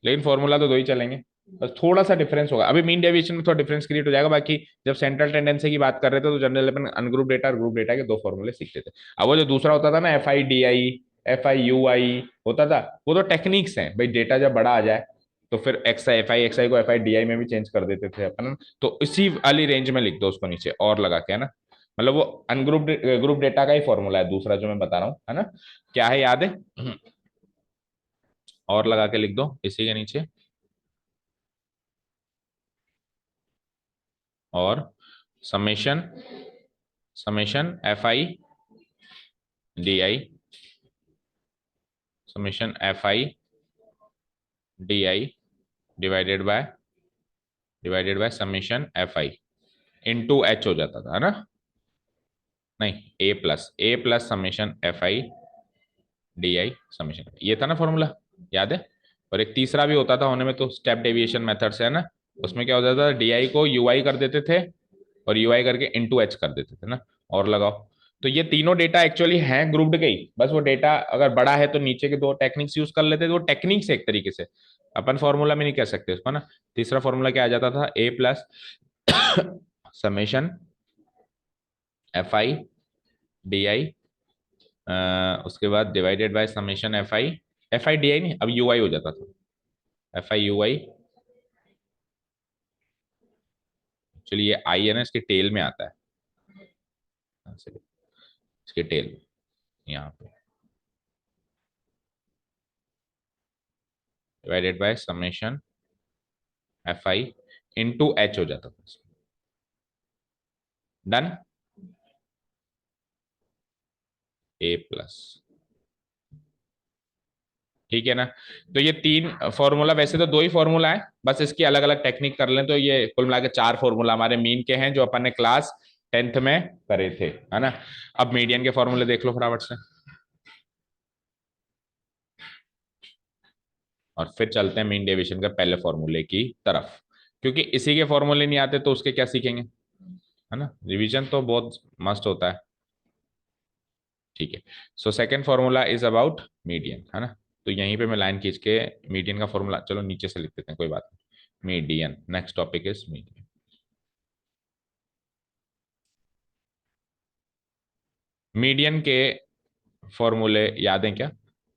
लेकिन फॉर्मूला तो दो ही चलेंगे। बस थोड़ा सा डिफरेंस होगा, अभी मीन डेविएशन में थोड़ा डिफरेंस क्रिएट हो जाएगा। बाकी जब सेंट्रल टेंडेंसी की बात कर रहे थे तो जनरल अपन अनग्रुप डेटा और ग्रुप डेटा के दो फॉर्मूले सीखते थे। अब वो जो दूसरा होता था ना, F I D I, F I U I होता था, वो तो टेक्निक्स हैं भाई, डेटा जब बड़ा आ जाए तो फिर X I F I x I को एफ आई डी आई में भी चेंज कर देते थे अपन। तो इसी वाली रेंज में लिख दो उसको नीचे और लगा के, है ना। मतलब वो अनग्रुप ग्रुप डेटा का ही फॉर्मूला है दूसरा जो मैं बता रहा हूँ, है ना। क्या है, याद है? और लगा के लिख दो इसी के नीचे, और summation summation F I D I, summation F I D I divided by summation F I into H हो जाता था, है ना। नहीं, A plus summation F I D I summation, ये था ना फॉर्मूला, याद है? और एक तीसरा भी होता था होने में, तो स्टेप डेविएशन मेथड से, है ना। उसमें क्या होता था, डी आई को यू आई कर देते थे और यू आई करके इंटू एच कर देते थे ना। और लगाओ, तो ये तीनों डेटा एक्चुअली हैं ग्रुप्ड के ही, बस वो डेटा अगर बड़ा है तो नीचे के दो टेक्निक्स यूज कर लेते थे, वो टेक्निक्स एक तरीके से, अपन फॉर्मूला में नहीं कह सकते उसको ना। तीसरा फॉर्मूला क्या आ जाता था, A plus summation F I D I, उसके बाद divided by summation F I D I नहीं, अब यू आई हो जाता था, एफ आई यू आई। चलिए, ये आई है ना, इसके टेल में आता है, इसके टेल में, यहाँ पे। Divided by summation F I into H हो जाता था। डन। ए प्लस, ठीक है ना। तो ये तीन फॉर्मूला, वैसे तो दो ही फॉर्मूला है, बस इसकी अलग अलग टेक्निक कर लें तो ये कुल मिला के चार फॉर्मूला हमारे मीन के हैं जो अपन ने क्लास 10th में करे थे, है ना। अब मीडियन के फॉर्मूले देख लो फटाफट से, और फिर चलते हैं मीन डेविएशन के पहले फॉर्मूले की तरफ, क्योंकि इसी के फॉर्मूले नहीं आते तो उसके क्या सीखेंगे, है ना। रिवीजन तो बहुत मस्त होता है। ठीक है। So second formula is about median, है ना। तो यहीं पे मैं लाइन खींच के मीडियन का फॉर्मूला, चलो नीचे से लिख देते हैं, कोई बात नहीं। Median, next topic is median. Median के फॉर्मूले याद है क्या?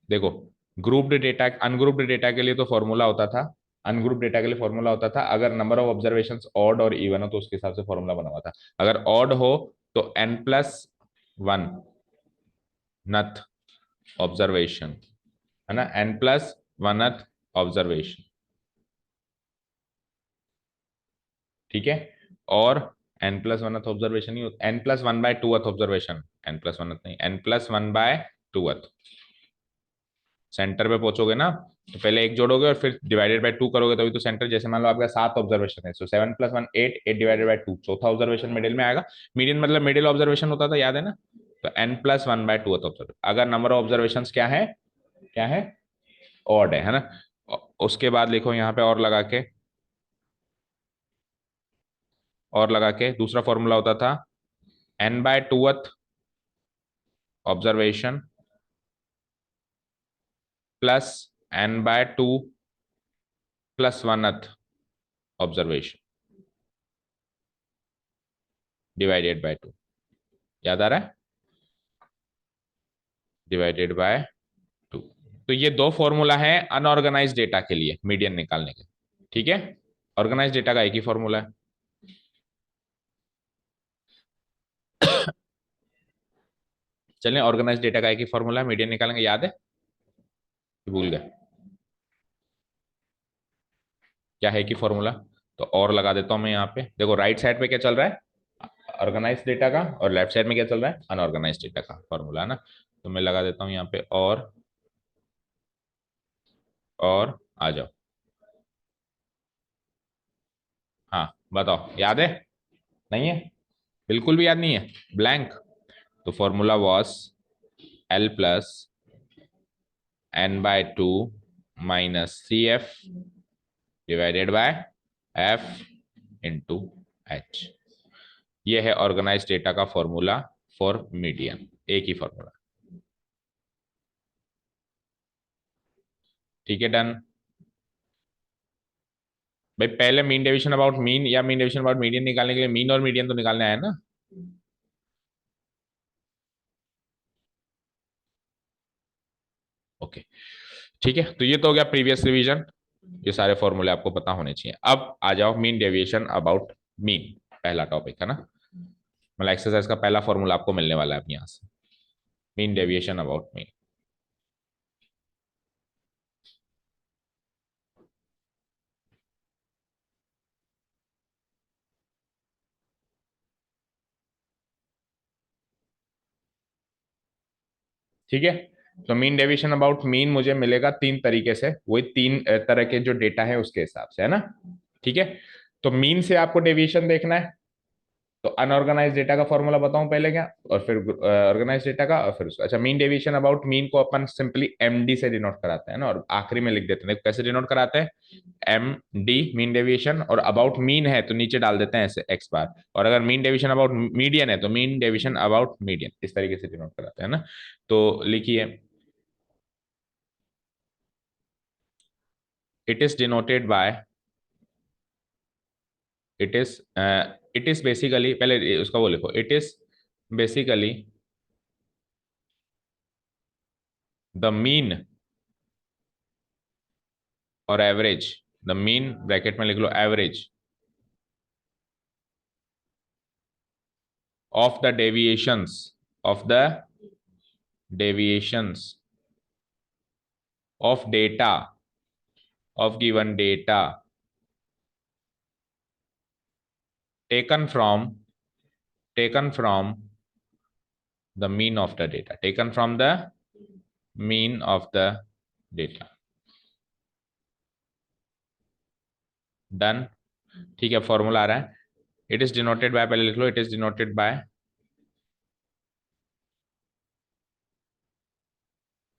देखो, ग्रुप्ड डेटा, अनग्रुप्ड डेटा के लिए तो फॉर्मूला होता था, अनग्रुप डेटा के लिए फॉर्मूला होता था, अगर नंबर ऑफ ऑब्जर्वेशंस ऑड और इवन हो तो उसके हिसाब से फॉर्मूला बना हुआ था। अगर ऑड हो तो n प्लस वन नथ ऑब्जर्वेशन, है ना, n प्लस वनथ ऑब्जर्वेशन, ठीक है। और n प्लस वनथ ऑब्जर्वेशन ही होता, n plus one by two observation, n plus oneth नहीं, n plus one by two. Centre पे पहुंचोगे ना तो पहले एक जोड़ोगे और फिर डिवाइडेड बाय टू करोगे तभी तो सेंटर, जैसे मान लो आपका 7 ऑब्जर्वेशन है, सो 7 plus one 8, 8 divided by to, चौथा ऑब्जर्वेशन मिडिल में आएगा। मीडियन मतलब मिडिल ऑब्जर्वेशन होता था, याद है ना। तो n plus one by two observation, अगर नंबर ऑफ ऑब्जर्वेशन क्या है, क्या है, ऑड है ना। उसके बाद लिखो यहाँ पे और लगा के दूसरा फॉर्मूला होता था n by twoth observation plus n by two plus oneth observation divided by two, याद आ रहा है, डिवाइडेड बाय टू। तो ये दो फॉर्मूला है अनऑर्गेनाइज डेटा के लिए मीडियन निकालने के, ठीक है। ऑर्गेनाइज डेटा का एक ही फॉर्मूला है। चलिए, ऑर्गेनाइज डेटा का एक ही फॉर्मूला है, मीडियन निकालेंगे, याद है कि भूल गए? क्या है कि फॉर्मूला, तो और लगा देता हूं मैं यहाँ पे, देखो राइट साइड पे क्या चल रहा है, ऑर्गेनाइज डेटा का, और लेफ्ट साइड में क्या चल रहा है, अनऑर्गेनाइज डेटा का फॉर्मूला, है ना। तो मैं लगा देता हूँ यहाँ पे और आ जाओ। हाँ बताओ, याद है? नहीं है, बिल्कुल भी याद नहीं है, ब्लैंक। तो formula was l plus n by two minus c f divided by f into h. ये है ऑर्गेनाइज डेटा का फॉर्मूला फॉर मीडियन, एक ही फॉर्मूला, ठीक है, डन। भाई पहले मीन डेविएशन अबाउट मीन या मीन डेविएशन अबाउट मीडियन निकालने के लिए मीन और मीडियन तो निकालने आया ना। ओके, ठीक है। तो ये तो हो गया प्रीवियस रिवीजन, ये सारे फॉर्मूले आपको पता होने चाहिए। अब आ जाओ मीन डेविएशन अबाउट मीन, पहला टॉपिक है ना, मतलब एक्सरसाइज का पहला फॉर्मूला आपको मिलने वाला है अब यहाँ से, मीन डेविएशन अबाउट मीन। ठीक है। तो मीन डेविएशन अबाउट मीन मुझे मिलेगा तीन तरीके से, वही तीन तरह के जो डेटा है उसके हिसाब से, है ना। ठीक है। तो मीन से आपको डेविएशन देखना है, तो अनऑर्गेनाइज डेटा का फॉर्मूला बताऊं पहले क्या, और फिर ऑर्गेनाइज डेटा का, और फिर उसका, अच्छा मीन डेविएशन अबाउट मीन को अपन सिंपली एमडी से डिनोट कराते हैं ना, और आखिरी में लिख देते हैं, कैसे डिनोट कराते हैं, एम डी मीन डेविएशन, और अबाउट मीन है तो नीचे डाल देते हैं ऐसे एक्स बार, और अगर मीन डेविएशन अबाउट मीडियन है तो मीन डेविएशन अबाउट मीडियन, इस तरीके से डिनोट कराते हैं ना। तो लिखिए, it is denoted by, it is it is basically, पहले उसका वो लिखो, it is basically the mean और एवरेज, द मीन ब्रैकेट में लिख लो average of the deviations, of the deviations of data of given data taken from the mean of the data, taken from the mean of the data. Done. ठीक है, formula आ रहा है। It is denoted by, पहले लिख लो, it is denoted by,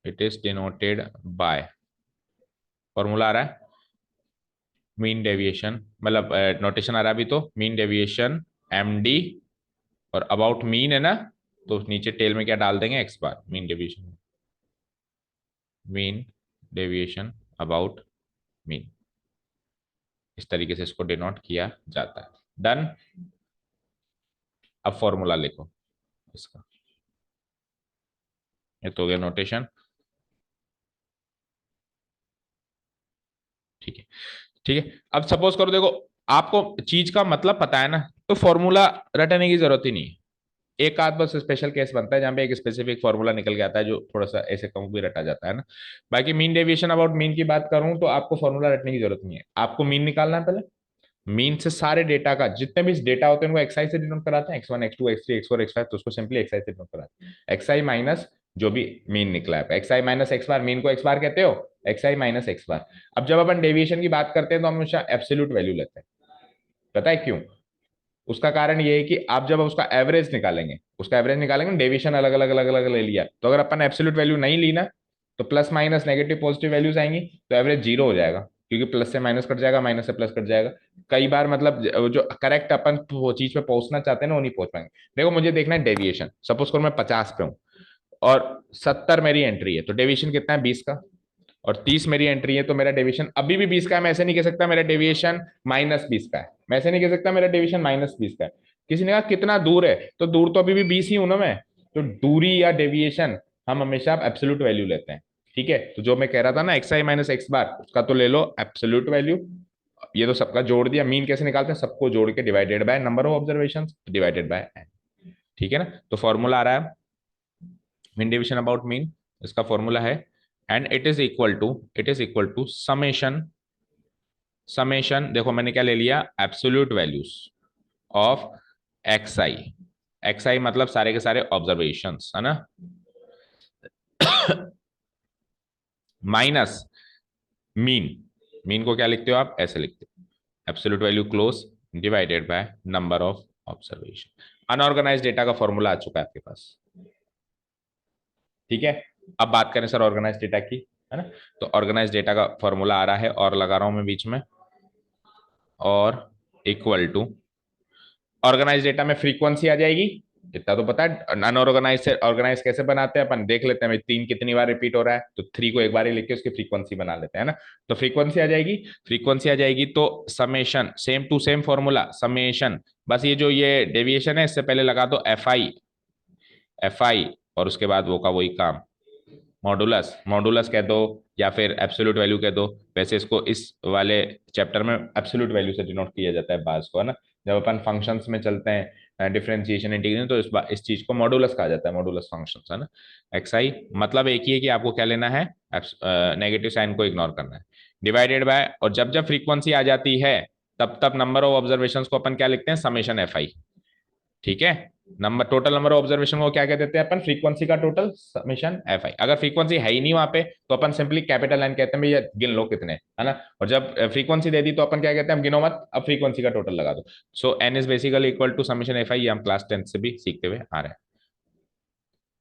it is denoted by, formula आ रहा है मीन डेविएशन, मतलब नोटेशन आ रहा है अभी, तो मीन डेविएशन एम डी, और अबाउट मीन है ना, तो नीचे टेल में क्या डाल देंगे, X bar, mean deviation, mean deviation about mean, इस तरीके से इसको डिनोट किया जाता है। डन। अब फॉर्मूला लिखो इसका, ये तो हो गया नोटेशन। ठीक है, ठीक है। अब सपोज करो, देखो आपको चीज का मतलब पता है ना, तो फॉर्मूला रटने की जरूरत ही नहीं है। एक आध बस स्पेशल केस बनता है जहां पे एक स्पेसिफिक फॉर्मूला निकल के आता है जो थोड़ा सा ऐसे कम भी रटा जाता है ना। बाकी मीन डेविएशन अबाउट मीन की बात करूं तो आपको फॉर्मूला रटने की जरूरत नहीं है, आपको मीन निकालना है पहले। मीन से सारे डेटा का, जितने भी डेटा होते हैं उनको एक्सआई से डिनोट कराते हैं, x1 x2 x3 x4 x5, तो उसको सिंपली एक्सआई से डिनोट कराते हैं, एक्सआई माइनस जो भी मीन निकला है, XI minus x bar, mean को एक्स बार कहते हो, एक्सआई माइनस एक्स बार। अब जब अपन डेविएशन की बात करते हैं तो हम हमेशा एब्सोल्यूट वैल्यू लेते हैं, पता है क्यों? उसका कारण ये है कि आप जब उसका एवरेज निकालेंगे, डेविएशन अलग अलग अलग अलग ले लिया, तो अगर अपन एब्सोल्यूट वैल्यू नहीं ली ना, तो plus minus negative positive values आएंगी, तो एवरेज जीरो हो जाएगा, क्योंकि प्लस से माइनस कट जाएगा, माइनस से प्लस कट जाएगा। कई बार मतलब जो करेक्ट अपन वो चीज पे पहुंचना चाहते हैं ना, वो नहीं पहुंच पाएंगे। देखो मुझे देखना है डेविएशन, सपोज करो मैं 50 पे हूँ और 70 मेरी एंट्री है, तो डेविएशन कितना है 20 का, और 30 मेरी एंट्री है, तो मेरा डेविएशन अभी भी 20 का है। मैं ऐसे नहीं कह सकता मेरा डेविएशन -20 का है, मैं ऐसे नहीं कह सकता मेरा डेविएशन -20 का है। किसी ने कहा कितना दूर है, तो दूर तो अभी भी 20 ही हूं ना मैं। तो दूरी या डेविएशन हम हमेशा एब्सोल्यूट वैल्यू लेते हैं। ठीक है, तो जो मैं कह रहा था ना एक्स आई माइनस एक्स बार, उसका तो ले लो एब्सोल्यूट वैल्यू। ये तो सबका जोड़ दिया, मीन कैसे निकालते हैं, सबको जोड़ के divided by number of observation divided by n. ठीक है ना, तो फॉर्मूला आ रहा है मीन डिवीजन अबाउट मीन, इसका फॉर्मूला है, and it is equal to summation, देखो मैंने क्या ले लिया, absolute values of x i, मतलब सारे के सारे ऑब्जर्वेशंस है ना, माइनस मीन, मीन को क्या लिखते हो आप, ऐसे लिखते हो, absolute value close divided by number of observation. Unorganize data का फॉर्मूला आ चुका है आपके पास। ठीक है, अब बात करें सर ऑर्गेनाइज डेटा की, है ना। तो ऑर्गेनाइज डेटा का फॉर्मूला आ रहा है, और लगा रहा हूं मैं बीच में, और इक्वल टू, ऑर्गेनाइज डेटा में फ्रीक्वेंसी आ जाएगी, इतना तो पता है। अनऑर्गेनाइज से ऑर्गेनाइज कैसे बनाते हैं अपन, देख लेते हैं भाई, 3 कितनी बार रिपीट हो रहा है, तो 3 को एक बार ही लिख के उसकी फ्रीक्वेंसी बना लेते हैं ना। तो फ्रीक्वेंसी आ जाएगी, तो summation, same to same formula, summation, बस ये जो ये डेविएशन है इससे पहले लगा दो एफ आई, और उसके बाद वो का वही काम, मॉडुलस, कह दो, या फिर एब्सोल्यूट वैल्यू कह दो। वैसे इसको इस वाले चैप्टर में एब्सोल्यूट वैल्यू से डिनोट किया जाता है बास को, है ना। जब अपन फंक्शंस में चलते हैं, डिफरेंशिएशन इंटीग्रेशन, तो इस चीज को मॉडुलस कहा जाता है, मॉडुलस फंक्शंस, है ना। एक्स आई मतलब एक ही है कि आपको क्या लेना है, नेगेटिव साइन को इग्नोर करना है, डिवाइडेड बाय, और जब जब फ्रीक्वेंसी आ जाती है तब तब नंबर ऑफ ऑब्जर्वेशन को अपन क्या लिखते हैं, समेशन एफ आई। ठीक है, number, total number of observation को क्या कह देते हैं अपन, फ्रीक्वेंसी का टोटल समेशन एफ आई। अगर फ्रीक्वेंसी है ही नहीं वहां पे, तो अपन सिंपली कैपिटल एन कहते हैं, भैया गिन लो कितने, है ना। और जब फ्रीक्वेंसी दे दी तो अपन क्या कहते हैं, गिनो मत, अब फ्रीक्वेंसी का टोटल लगा दो। So N is basically equal to summation F I, हम क्लास 10 से भी सीखते हुए आ रहे हैं,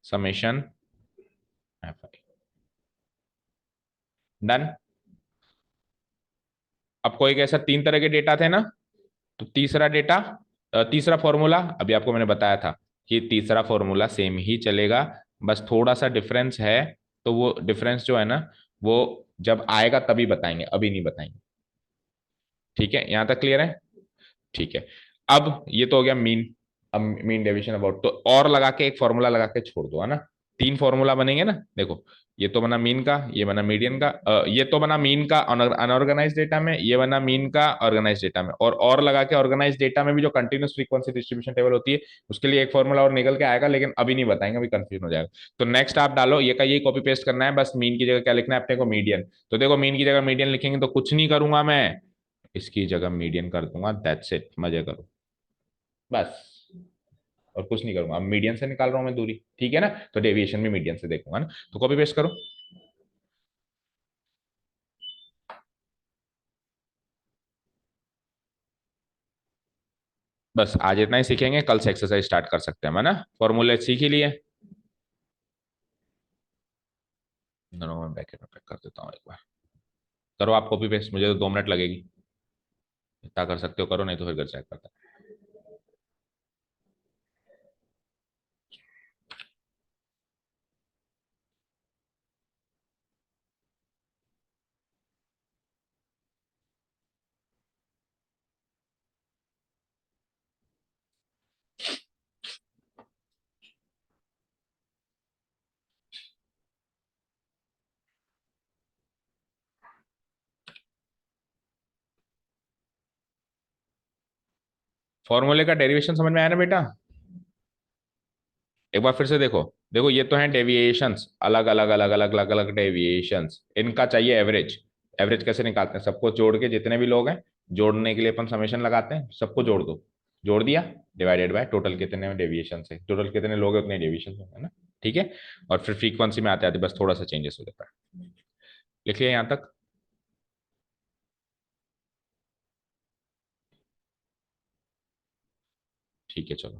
समेशन एफ आई। डन। अब कोई कैसा 3 तरह के डेटा थे ना, तो तीसरा फॉर्मूला अभी आपको मैंने बताया था कि तीसरा फॉर्मूला सेम ही चलेगा, बस थोड़ा सा डिफरेंस है। तो वो डिफरेंस जो है ना, वो जब आएगा तभी बताएंगे, अभी नहीं बताएंगे। ठीक है, यहां तक क्लियर है? ठीक है, अब ये तो हो गया मीन। अब मीन डेविएशन अबाउट, तो और लगा के एक फॉर्मूला लगा के छोड़ दो, है ना। तीन फॉर्मूला बनेंगे ना, देखो ये तो बना मीन का, ये बना मीडियन का, ये तो बना मीन का अनऑर्गेनाइज डेटा में, ये बना मीन का ऑर्गेनाइज डेटा में, और लगा के ऑर्गेनाइज डेटा में भी जो कंटिन्यूस फ्रीक्वेंसी डिस्ट्रीब्यूशन टेबल होती है उसके लिए एक फॉर्मूला और निकल के आएगा, लेकिन अभी नहीं बताएंगे, अभी कंफ्यूजन हो जाएगा। तो नेक्स्ट आप डालो ये का, ये कॉपी पेस्ट करना है, बस मीन की जगह क्या लिखना है अपने को, मीडियन। तो देखो मीन की जगह मीडियन लिखेंगे तो कुछ नहीं करूंगा मैं, इसकी जगह मीडियन कर दूंगा, दैट्स इट, मजे करो बस, और कुछ नहीं करूंगा। अब मीडियन से निकाल रहा हूं मैं दूरी, ठीक है ना, तो डेविएशन भी मीडियन से देखूंगा ना, तो कॉपी पेस्ट करो। बस आज इतना ही सीखेंगे, कल से एक्सरसाइज स्टार्ट कर सकते हैं, है ना, फॉर्मूले सीख ही लिए। दोनों में ब्रैकेट में पैक कर देता हूँ एक बार, करो आप कॉपी पेस्ट, मुझे तो 2 मिनट लगेगी, इतना कर सकते हो करो, नहीं तो फिर घर चेक करता। फॉर्मूले का डेरिवेशन समझ में आया ना बेटा, एक बार फिर से देखो, देखो ये तो है डेविएशंस, अलग अलग अलग अलग अलग अलग डेविएशंस, इनका चाहिए एवरेज। एवरेज कैसे निकालते हैं, सबको जोड़ के, जितने भी लोग हैं जोड़ने के लिए अपन समेशन लगाते हैं, सबको जोड़ दो, जोड़ दिया, डिवाइडेड बाय टोटल कितने डेविएशन है, टोटल कितने लोग हैं उतने डेविएशन है ना, ठीक है। और फिर फ्रीक्वेंसी में आते आते बस थोड़ा सा चेंजेस हो जाता है, लिख लिया यहाँ तक। ठीक है चलो,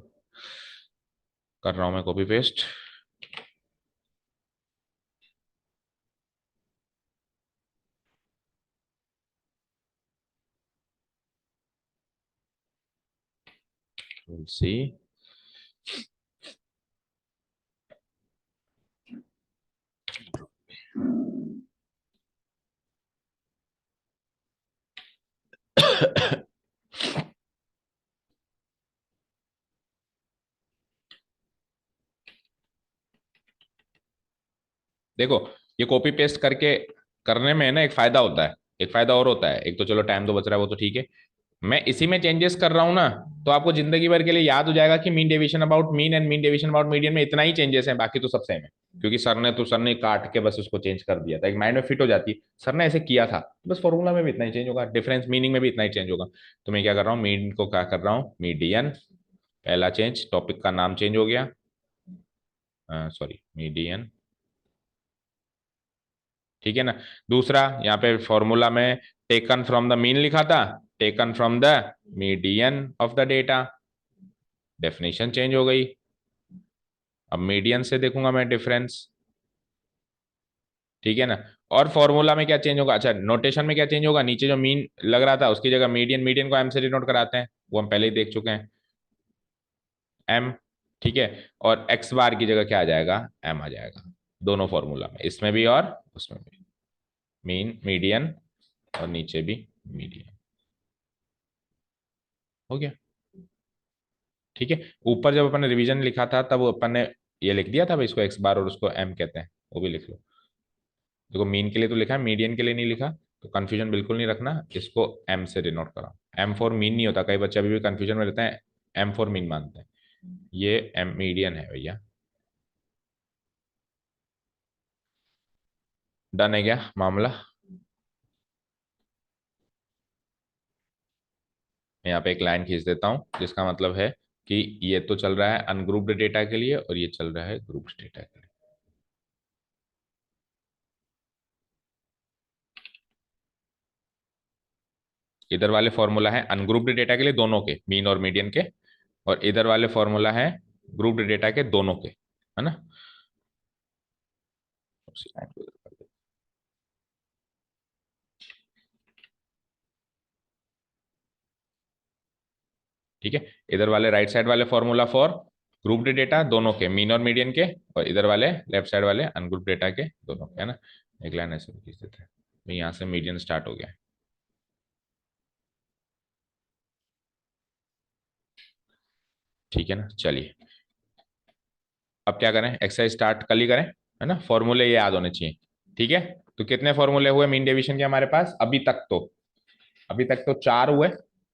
कर रहा हूँ मैं कॉपी पेस्ट। सी, देखो ये कॉपी पेस्ट करके करने में ना एक फायदा होता है, एक फायदा और होता है, एक तो चलो टाइम तो बच रहा है वो तो ठीक है, मैं इसी में चेंजेस कर रहा हूं ना, तो आपको जिंदगी भर के लिए याद हो जाएगा कि mean deviation about mean and mean deviation about median में इतना ही चेंजेस है, बाकी तो सब सेम है, क्योंकि सर ने काट के बस उसको चेंज कर दिया था, एक माइंड में फिट हो जाती है, सर ने ऐसे किया था, बस फॉर्मूला में भी इतना ही चेंज होगा, डिफरेंस मीनिंग में भी इतना ही चेंज होगा। तो मैं क्या कर रहा हूँ, मीन को क्या कर रहा हूँ, मीडियन, पहला चेंज, टॉपिक का नाम चेंज हो गया, सॉरी मीडियन, ठीक है ना। दूसरा, यहाँ पे फॉर्मूला में टेकन फ्रॉम द मीन लिखा था, taken from the median of the data, definition change हो गई, अब मीडियन से देखूंगा मैं डिफरेंस, ठीक है ना। और फॉर्मूला में क्या चेंज होगा, अच्छा नोटेशन में क्या चेंज होगा, नीचे जो मीन लग रहा था उसकी जगह मीडियन, मीडियन को एम से डिनोट कराते हैं, वो हम पहले ही देख चुके हैं, एम, ठीक है। और एक्स बार की जगह क्या आ जाएगा, एम आ जाएगा, दोनों फॉर्मूला में, इसमें भी और उसमें भी, मीन मीडियन और नीचे भी मीडियन, हो गया, ठीक है। ऊपर जब अपन ने रिवीजन लिखा था तब अपन ने ये लिख दिया था भाई, इसको एक्स बार और उसको एम कहते हैं, वो भी लिख लो। देखो मीन के लिए तो लिखा है, मीडियन के लिए नहीं लिखा, तो कंफ्यूजन बिल्कुल नहीं रखना, इसको एम से डिनोट करा, एम फॉर मीन नहीं होता, कई बच्चे अभी भी कंफ्यूजन में रहते हैं, एम फॉर मीन मानते हैं, ये एम मीडियन है भैया। डन है क्या मामला, मैं यहाँ पे एक लाइन खींच देता हूँ जिसका मतलब है कि ये तो चल रहा है अनग्रुप्ड डेटा के लिए और ये चल रहा है ग्रुप्ड डेटा के लिए। इधर वाले फॉर्मूला है अनग्रुप्ड डेटा के लिए दोनों के, मीन और मीडियन के, और इधर वाले फॉर्मूला है ग्रुप्ड डेटा के दोनों के, है ना। उसी line को इधर कर देते हैं, ठीक है। इधर वाले राइट साइड वाले फॉर्मूला फॉर ग्रुप्ड डेटा दोनों के, मीन और मीडियन के, और इधर वाले लेफ्ट साइड वाले अनग्रुप्ड डेटा के दोनों के, है ना। एक लाइन ऐसे खींच देते हैं, भाई यहाँ से मीडियन स्टार्ट हो गया है, ठीक है ना, चलिए। अब क्या करें, एक्सरसाइज स्टार्ट कल ही करें, है ना। फॉर्मूले ये याद होने चाहिए, ठीक है। तो कितने फॉर्मूले हुए मीन डेविएशन के हमारे पास अभी तक तो चार हुए।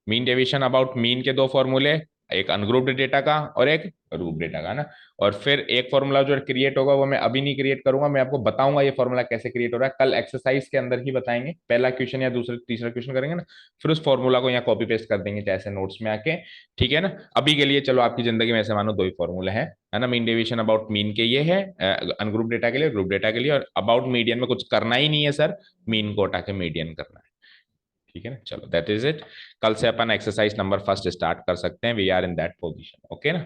मीन डेविएशन अबाउट मीन के दो फॉर्मूले, एक अनग्रुप्ड डेटा का और एक ग्रुप डेटा का ना। और फिर एक फॉर्मूला जो क्रिएट होगा वो मैं अभी नहीं क्रिएट करूंगा, मैं आपको बताऊंगा ये फॉर्मूला कैसे क्रिएट हो रहा है, कल एक्सरसाइज के अंदर ही बताएंगे। पहला क्वेश्चन या दूसरा तीसरा क्वेश्चन करेंगे ना, फिर उस फॉर्मूला को यहाँ कॉपी पेस्ट कर देंगे जैसे नोट्स में आके, ठीक है ना। अभी के लिए चलो आपकी जिंदगी में ऐसे मानो दो ही फॉर्मूले हैं, है ना। मीन डेविएशन अबाउट मीन के ये है अनग्रुप डेटा के लिए, ग्रुप डेटा के लिए, और अबाउट मीडियन में कुछ करना ही नहीं है सर, मीन को हटा के मीडियन करना है, ठीक है ना। चलो दैट इज इट। कल से अपन एक्सरसाइज नंबर फर्स्ट स्टार्ट कर सकते हैं, we are in that position, okay ना।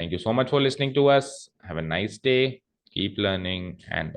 Thank you so much for listening to us, have a nice day, keep learning and